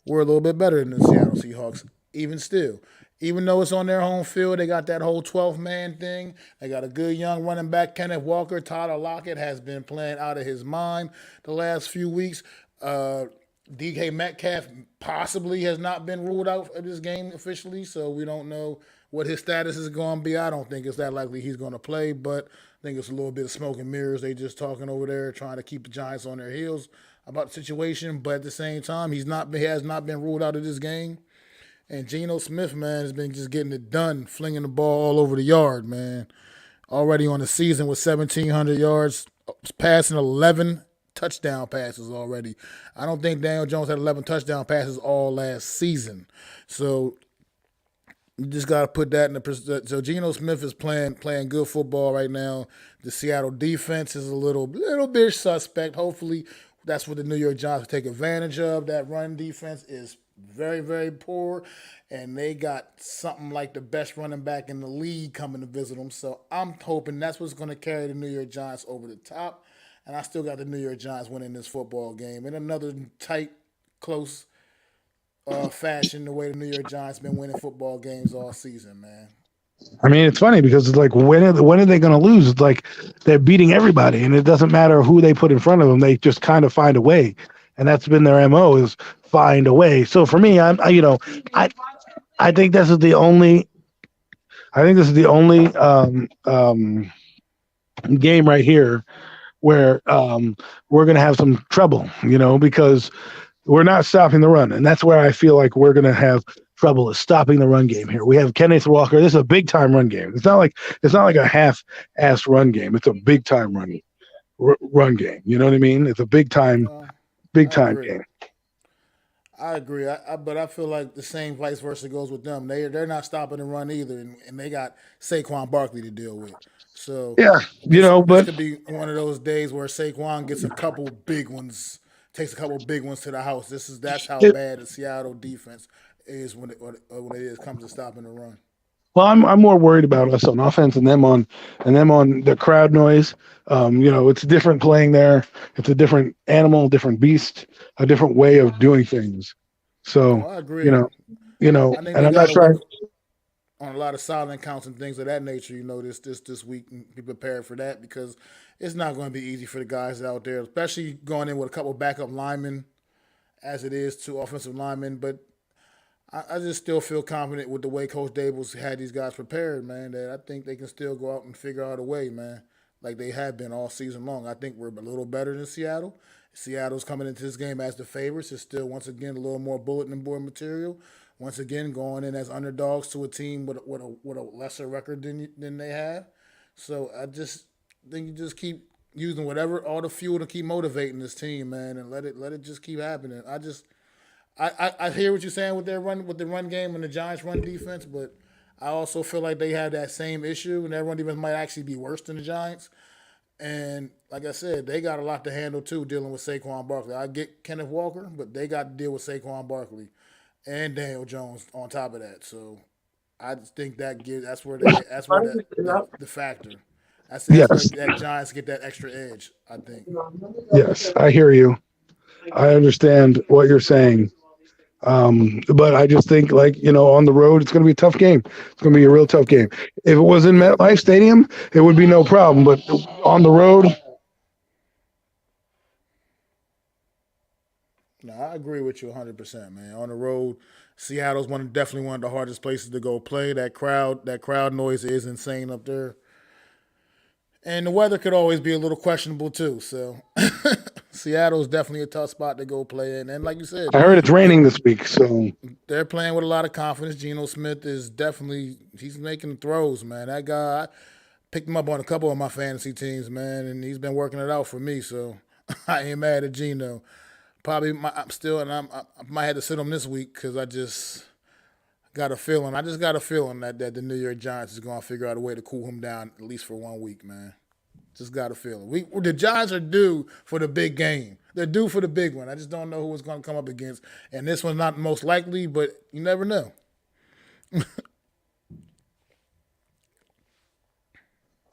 we're a little bit better than the Seattle Seahawks, even still. Even though it's on their home field, they got that whole 12-man thing. They got a good young running back, Kenneth Walker. Tyler Lockett has been playing out of his mind the last few weeks. DK Metcalf possibly has not been ruled out of this game officially, so we don't know what his status is going to be. I don't think it's that likely he's going to play, but I think it's a little bit of smoke and mirrors. They just talking over there, trying to keep the Giants on their heels about the situation, but at the same time, he has not been ruled out of this game. And Geno Smith, man, has been just getting it done, flinging the ball all over the yard, man. Already on the season with 1,700 yards, passing 11 touchdown passes already. I don't think Daniel Jones had 11 touchdown passes all last season. So you just got to put that in the – so Geno Smith is playing good football right now. The Seattle defense is a little bit suspect. Hopefully that's what the New York Giants take advantage of. That run defense is very, very poor, and they got something like the best running back in the league coming to visit them. So I'm hoping that's what's going to carry the New York Giants over the top. And I still got the New York Giants winning this football game in another tight, close fashion, the way the New York Giants been winning football games all season, man. I mean, it's funny because it's like when are they going to lose? It's like they're beating everybody, and it doesn't matter who they put in front of them. They just kind of find a way, and that's been their MO is find a way. So for me, I think this is the only. I think this is the only game right here where we're going to have some trouble, because we're not stopping the run. And that's where I feel like we're going to have trouble is stopping the run game here. We have Kenneth Walker. This is a big-time run game. It's not like a half-assed run game. It's a big-time run game. You know what I mean? It's a big-time game. I agree, but I feel like the same vice versa goes with them. They're not stopping the run either, and they got Saquon Barkley to deal with. So yeah, this could be one of those days where Saquon gets a couple big ones, takes a couple big ones to the house. That's how bad the Seattle defense is when it comes to stopping the run. Well, I'm more worried about us on offense and them on the crowd noise. It's different playing there. It's a different animal, different beast, a different way of doing things. So I agree. I think and I'm not trying on a lot of silent counts and things of that nature. This week and be prepared for that because it's not going to be easy for the guys out there, especially going in with a couple backup linemen, as it is two offensive linemen. But I just still feel confident with the way Coach Daboll's had these guys prepared, man, that I think they can still go out and figure out a way, man, like they have been all season long. I think we're a little better than Seattle, Seattle's coming into this game as the favorites. It's still, once again, a little more bulletin board material. Once again, going in as underdogs to a team with a lesser record than they have. So I just think you just keep using all the fuel to keep motivating this team, man, and let it just keep happening. I hear what you're saying with the run game and the Giants' run defense, but I also feel like they have that same issue, and their run defense might actually be worse than the Giants. And like I said, they got a lot to handle too, dealing with Saquon Barkley. I get Kenneth Walker, but they got to deal with Saquon Barkley and Daniel Jones on top of that. So I just think that's where the factor. That's where that Giants get that extra edge, I think. Yes, I hear you. I understand what you're saying. But I just think, on the road, it's going to be a tough game. It's going to be a real tough game. If it was in MetLife Stadium, it would be no problem. But on the road, no, I agree with you 100%, man. On the road, Seattle's definitely one of the hardest places to go play. That crowd noise is insane up there. And the weather could always be a little questionable too. So Seattle's definitely a tough spot to go play in. And like you said, I heard it's raining this week, so they're playing with a lot of confidence. Geno Smith is he's making throws, man. That guy, I picked him up on a couple of my fantasy teams, man, and he's been working it out for me. So I ain't mad at Geno. I might have to sit him this week because I just got a feeling. I just got a feeling that the New York Giants is going to figure out a way to cool him down at least for 1 week, man. Just got a feeling. The Giants are due for the big game. They're due for the big one. I just don't know who it's going to come up against. And this one's not most likely, but you never know.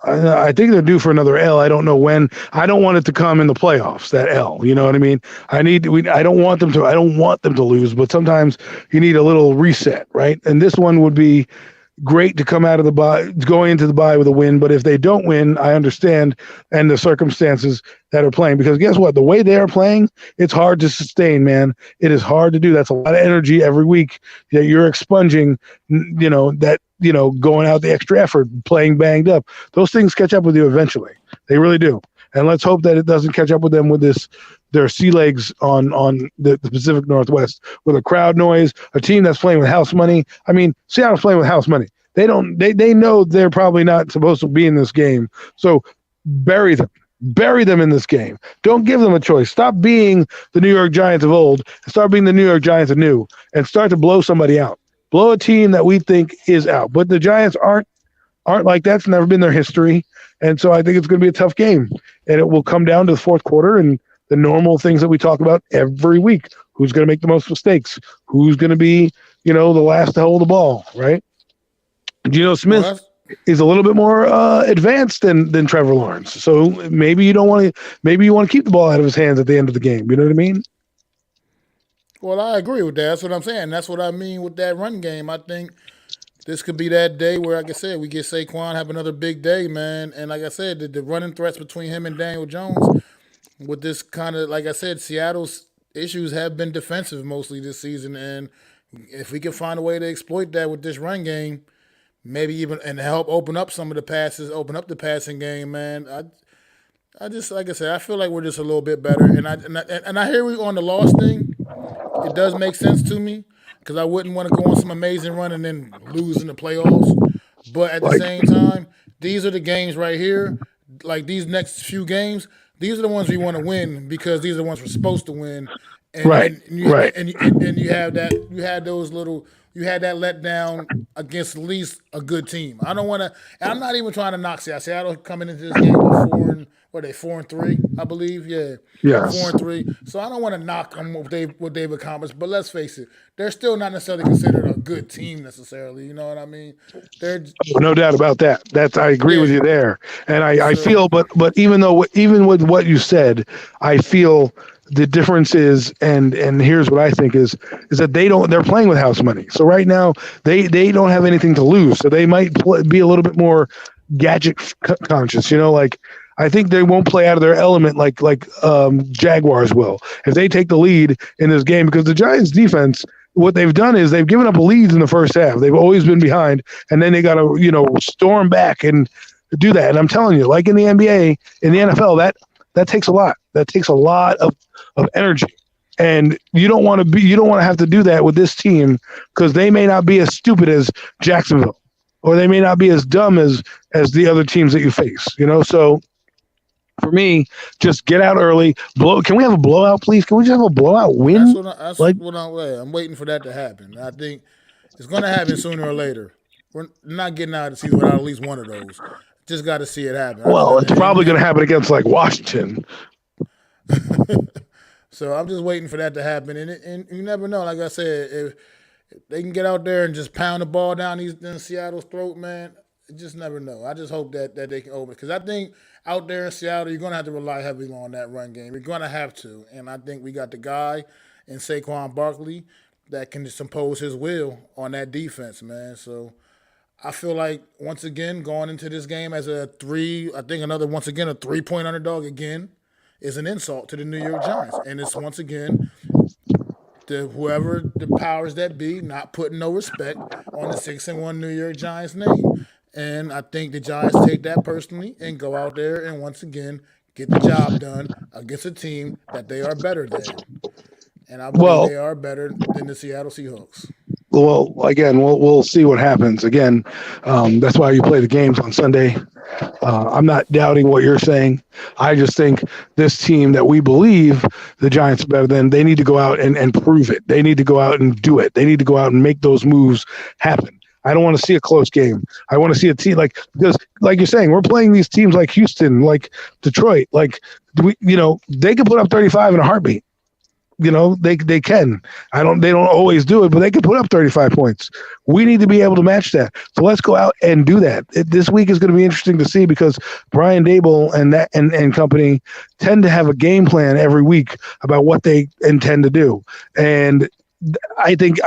I think they're due for another L. I don't know when. I don't want it to come in the playoffs, that L. You know what I mean? I don't want them to lose, but sometimes you need a little reset, right? And this one would be great to come out of the bye, going into the bye with a win. But if they don't win, I understand and the circumstances that are playing, because guess what? The way they are playing, it's hard to sustain, man. It is hard to do. That's a lot of energy every week that you're expunging, going out the extra effort, playing banged up. Those things catch up with you eventually. They really do. And let's hope that it doesn't catch up with them with their sea legs on the Pacific Northwest with a crowd noise, a team that's playing with house money. I mean, Seattle's playing with house money. They know they're probably not supposed to be in this game. So bury them in this game. Don't give them a choice. Stop being the New York Giants of old and start being the New York Giants of new and start to blow somebody out. Blow a team that we think is out. But the Giants aren't like that. It's never been their history. And so I think it's going to be a tough game. And it will come down to the fourth quarter and the normal things that we talk about every week. Who's going to make the most mistakes? Who's going to be, the last to hold the ball, right? Geno Smith is a little bit more advanced than Trevor Lawrence. So maybe you want to keep the ball out of his hands at the end of the game. You know what I mean? Well, I agree with that. That's what I'm saying. That's what I mean with that run game. I think this could be that day where, like I said, we get Saquon have another big day, man. And like I said, the running threats between him and Daniel Jones with this kind of, like I said, Seattle's issues have been defensive mostly this season. And if we can find a way to exploit that with this run game, maybe even and help open up some of the passes, open up the passing game, man. I just, like I said, I feel like we're just a little bit better. And I hear you on the loss thing. It does make sense to me because I wouldn't want to go on some amazing run and then lose in the playoffs. But at the same time, these are the games right here. Like these next few games, these are the ones we want to win because these are the ones we're supposed to win. And, and you have that. You had those little. You had that letdown against at least a good team. I don't want to. And I'm not even trying to knock Seattle. Seattle coming into this game with 4-3, I believe. Yeah, yes. 4-3. So I don't want to knock them what they've accomplished. But let's face it, they're still not necessarily considered a good team necessarily. You know what I mean? No doubt about that. I agree with you there. And I feel, but even with what you said, I feel. The difference is, and here's what I think is that they're playing with house money. So right now they don't have anything to lose. So they might be a little bit more gadget conscious, like I think they won't play out of their element like Jaguars will. If they take the lead in this game, because the Giants defense, what they've done is they've given up leads in the first half. They've always been behind and then they got to, storm back and do that. And I'm telling you, like in the NBA, in the NFL, that that takes a lot. That takes a lot of energy. And you don't want to have to do that with this team because they may not be as stupid as Jacksonville, or they may not be as dumb as the other teams that you face. So for me, just get out early. Can we have a blowout, please? Can we just have a blowout win? I'm waiting for that to happen. I think it's going to happen sooner or later. We're not getting out of the season without at least one of those. Just got to see it happen. Well, it's probably going to happen against like Washington. So I'm just waiting for that to happen, and you never know. Like I said, if they can get out there and just pound the ball down in Seattle's throat, man, you just never know. I just hope that they can open, because I think out there in Seattle, you're going to have to rely heavily on that run game. You're going to have to, and I think we got the guy in Saquon Barkley that can just impose his will on that defense, man. So I feel like, once again, going into this game as a 3-point underdog again is an insult to the New York Giants. And it's, once again, whoever the powers that be not putting no respect on the 6-1 New York Giants name. And I think the Giants take that personally and go out there and, once again, get the job done against a team that they are better than. And I believe they are better than the Seattle Seahawks. Well, again, we'll see what happens. Again, that's why you play the games on Sunday. I'm not doubting what you're saying. I just think this team that we believe the Giants are better than, they need to go out and prove it. They need to go out and do it. They need to go out and make those moves happen. I don't want to see a close game. I want to see a team because like you're saying, we're playing these teams like Houston, like Detroit, they can put up 35 in a heartbeat. They can. They don't always do it, but they can put up 35 points. We need to be able to match that. So let's go out and do that. This week is going to be interesting to see, because Brian Dable and company tend to have a game plan every week about what they intend to do. And I think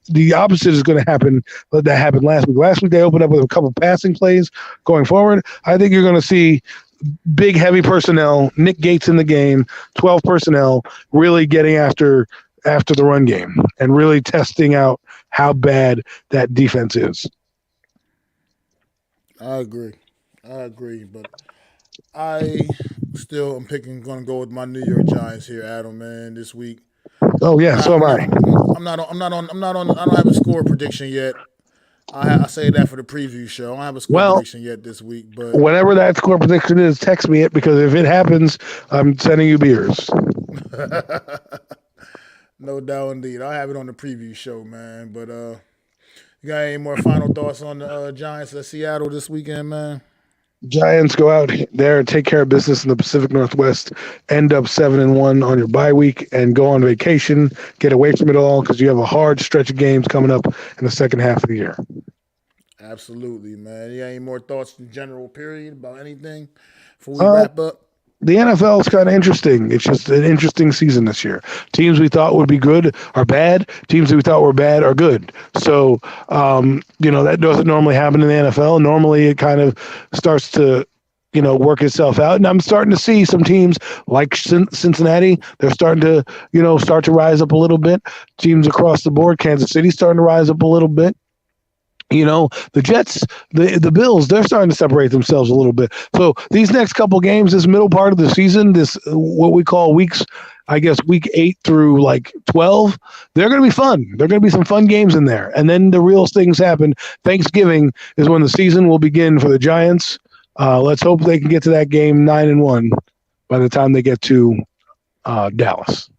the opposite is going to happen. That happened last week. Last week they opened up with a couple passing plays. Going forward, I think you're going to see big, heavy personnel, Nick Gates in the game, 12 personnel, really getting after the run game and really testing out how bad that defense is. I agree, but I still am going to go with my New York Giants here, Adam, man, this week. Oh yeah, so am I. I don't have a score prediction yet. I say that for the preview show. I don't have a score prediction yet this week, but whenever that score prediction is, text me it, because if it happens, I'm sending you beers. No doubt, indeed. I'll have it on the preview show, man. But you got any more final thoughts on the Giants at Seattle this weekend, man? Giants go out there, take care of business in the Pacific Northwest, end up 7-1 on your bye week, and go on vacation. Get away from it all, because you have a hard stretch of games coming up in the second half of the year. Absolutely, man. You got any more thoughts in general, period, about anything before we wrap up? The NFL is kind of interesting. It's just an interesting season this year. Teams we thought would be good are bad. Teams that we thought were bad are good. So, that doesn't normally happen in the NFL. Normally it kind of starts to, work itself out. And I'm starting to see some teams like Cincinnati, they're starting to, start to rise up a little bit. Teams across the board, Kansas City starting to rise up a little bit. The Jets, the Bills, they're starting to separate themselves a little bit. So these next couple games, this middle part of the season, this what we call weeks, I guess week 8 through 12, they're going to be fun. There are going to be some fun games in there. And then the real things happen. Thanksgiving is when the season will begin for the Giants. Let's hope they can get to that game 9-1 by the time they get to Dallas.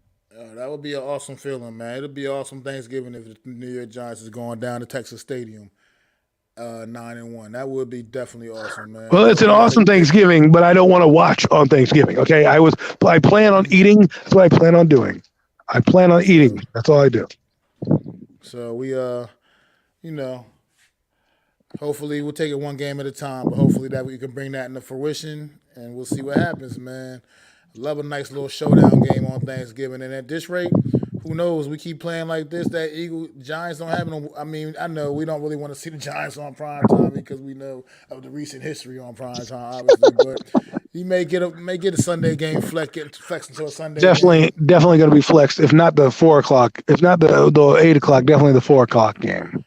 That would be an awesome feeling, man. It'll be awesome Thanksgiving if the New York Giants is going down to Texas Stadium 9-1. That would be definitely awesome, man. Well, it's an awesome Thanksgiving, but I don't want to watch on Thanksgiving. Okay, I plan on eating. That's what I plan on doing. I plan on eating. That's all I do. So we, hopefully we'll take it one game at a time, but hopefully that we can bring that into fruition, and we'll see what happens, man. Love a nice little showdown game on Thanksgiving, and at this rate, who knows? We keep playing like this. That Giants don't have no. I mean, I know we don't really want to see the Giants on prime time because we know of the recent history on prime time, obviously. But you may get a Sunday game flexed into a Sunday. Definitely going to be flexed. If not the 4 o'clock, if not the 8 o'clock, definitely the 4 o'clock game.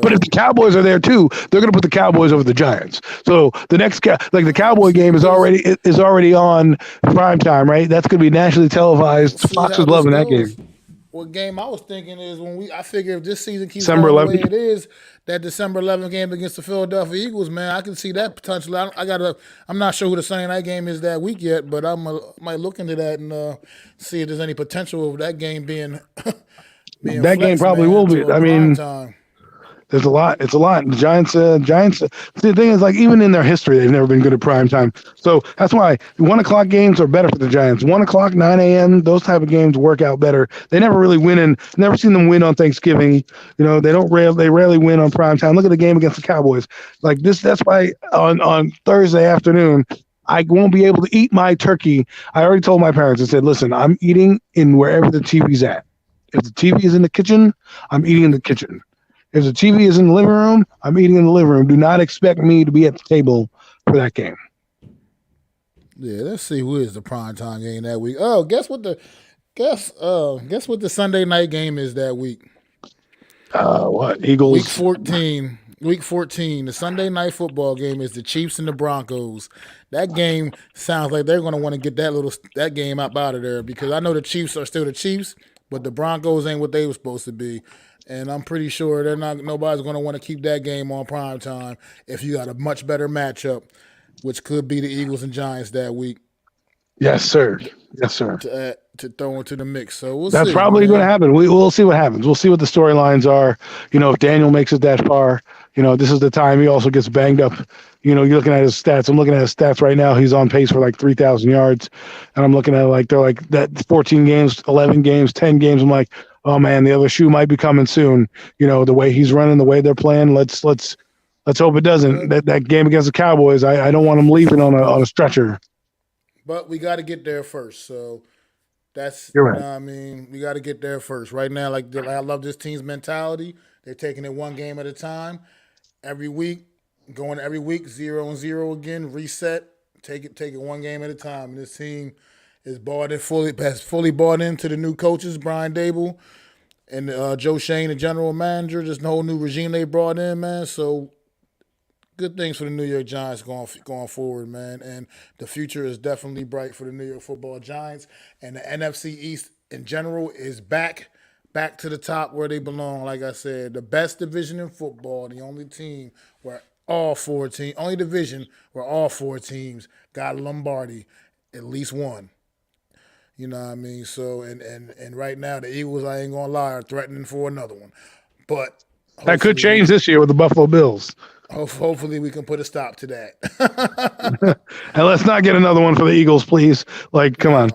But if the Cowboys are there too, they're going to put the Cowboys over the Giants. So the next the Cowboy game is already on prime time, right? That's going to be nationally televised. See Fox how is this loving that goes. game. What game I was thinking is I figure if this season keeps December going the way 11th. it is, that December 11th game against the Philadelphia Eagles, man, I can see that potentially. I'm not sure who the Sunday night game is that week yet, but might look into that and see if there's any potential of that game being That game probably will be. I mean, time. there's a lot. It's a lot. The Giants. The thing is, like, even in their history, they've never been good at prime time. So that's why 1 o'clock games are better for the Giants. 1 o'clock, 9 a.m. Those type of games work out better. They never really win never seen them win on Thanksgiving. You know, they rarely win on prime time. Look at the game against the Cowboys. Like this. That's why on Thursday afternoon, I won't be able to eat my turkey. I already told my parents. I said, listen, I'm eating in wherever the TV's at. If the TV is in the kitchen, I'm eating in the kitchen. If the TV is in the living room, I'm eating in the living room. Do not expect me to be at the table for that game. Yeah, let's see who is the primetime game that week. Oh, guess what the Sunday night game is that week? What? Eagles? Week 14. Week 14. The Sunday night football game is the Chiefs and the Broncos. That game sounds like they're going to want to get that game up out of there because I know the Chiefs are still the Chiefs, but the Broncos ain't what they were supposed to be. And I'm pretty sure nobody's going to want to keep that game on prime time if you got a much better matchup, which could be the Eagles and Giants that week. Yes, sir. Yes, sir. To throw into the mix. So we'll That's see. probably going to happen. We'll see what happens. We'll see what the storylines are. You know, if Daniel makes it that far, you know, this is the time he also gets banged up. You know, you're looking at his stats. I'm looking at his stats right now. He's on pace for like 3,000 yards. And I'm looking at they're like that 14 games, 11 games, 10 games. I'm like, oh man, the other shoe might be coming soon. You know, the way he's running, the way they're playing. Let's hope it doesn't. That game against the Cowboys, I don't want him leaving on a stretcher. But we got to get there first. So that's, You're right. You know what I mean? We got to get there first. Right now, like I love this team's mentality. They're taking it one game at a time. Every week, going every week, 0-0 again, reset. Take it one game at a time. And this team is fully bought into the new coaches, Brian Dable and Joe Shane, the general manager. Just the whole new regime they brought in, man. So good things for the New York Giants going forward, man. And the future is definitely bright for the New York Football Giants. And the NFC East in general is back to the top where they belong. Like I said, the best division in football, the only division where all four teams got Lombardi, at least one. You know what I mean? So, and right now, the Eagles, I ain't going to lie, are threatening for another one. But that could change this year with the Buffalo Bills. Hopefully we can put a stop to that. And let's not get another one for the Eagles, please. Like, come on.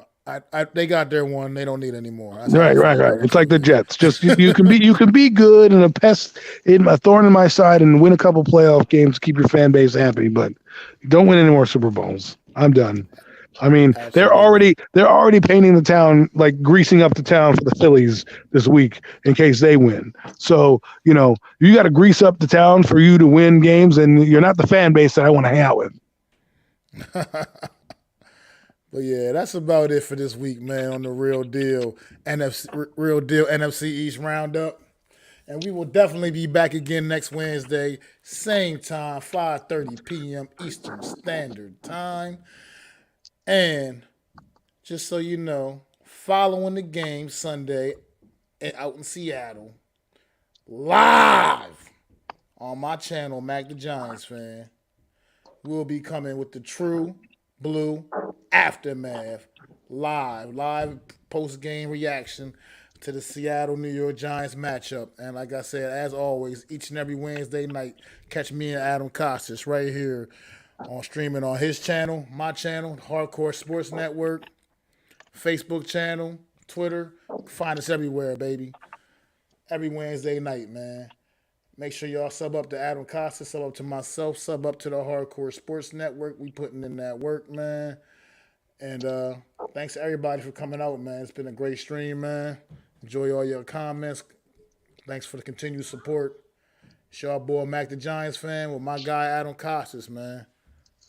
They got their one. They don't need any more. Right. It's like the Jets. Just you can be good and a thorn in my side and win a couple playoff games to keep your fan base happy, but don't win any more Super Bowls. I'm done. I mean, Absolutely. they're already painting the town, like greasing up the town for the Phillies this week in case they win. So, you know, you got to grease up the town for you to win games, and you're not the fan base that I want to hang out with. But yeah, that's about it for this week, man, on the Real Deal NFC East Roundup. And we will definitely be back again next Wednesday, same time, 5:30 p.m. Eastern Standard Time. And just so you know, following the game Sunday out in Seattle, live on my channel, MacDaGiantsFan, we'll be coming with the True Blue Aftermath live post-game reaction to the Seattle New York Giants matchup. And like I said, as always, each and every Wednesday night, catch me and Adam Costas right here on streaming on his channel, my channel, Hardcore Sports Network, Facebook channel, Twitter. Find us everywhere, baby. Every Wednesday night, man. Make sure y'all sub up to Adam Costas, sub up to myself, sub up to the Hardcore Sports Network. We putting in that work, man. And thanks to everybody for coming out, man. It's been a great stream, man. Enjoy all your comments. Thanks for the continued support. It's your boy Mac the Giants fan with my guy Adam Costas, man.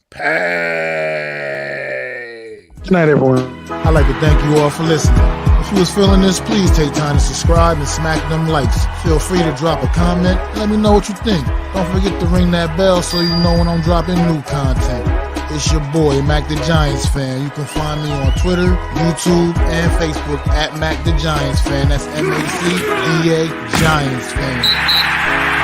Pay. Good night, everyone. I'd like to thank you all for listening. If you was feeling this, please take time to subscribe and smack them likes. Feel free to drop a comment. Let me know what you think. Don't forget to ring that bell so you know when I'm dropping new content. It's your boy, Mac the Giants Fan. You can find me on Twitter, YouTube, and Facebook at Mac the Giants Fan. That's MACDA Giants Fan.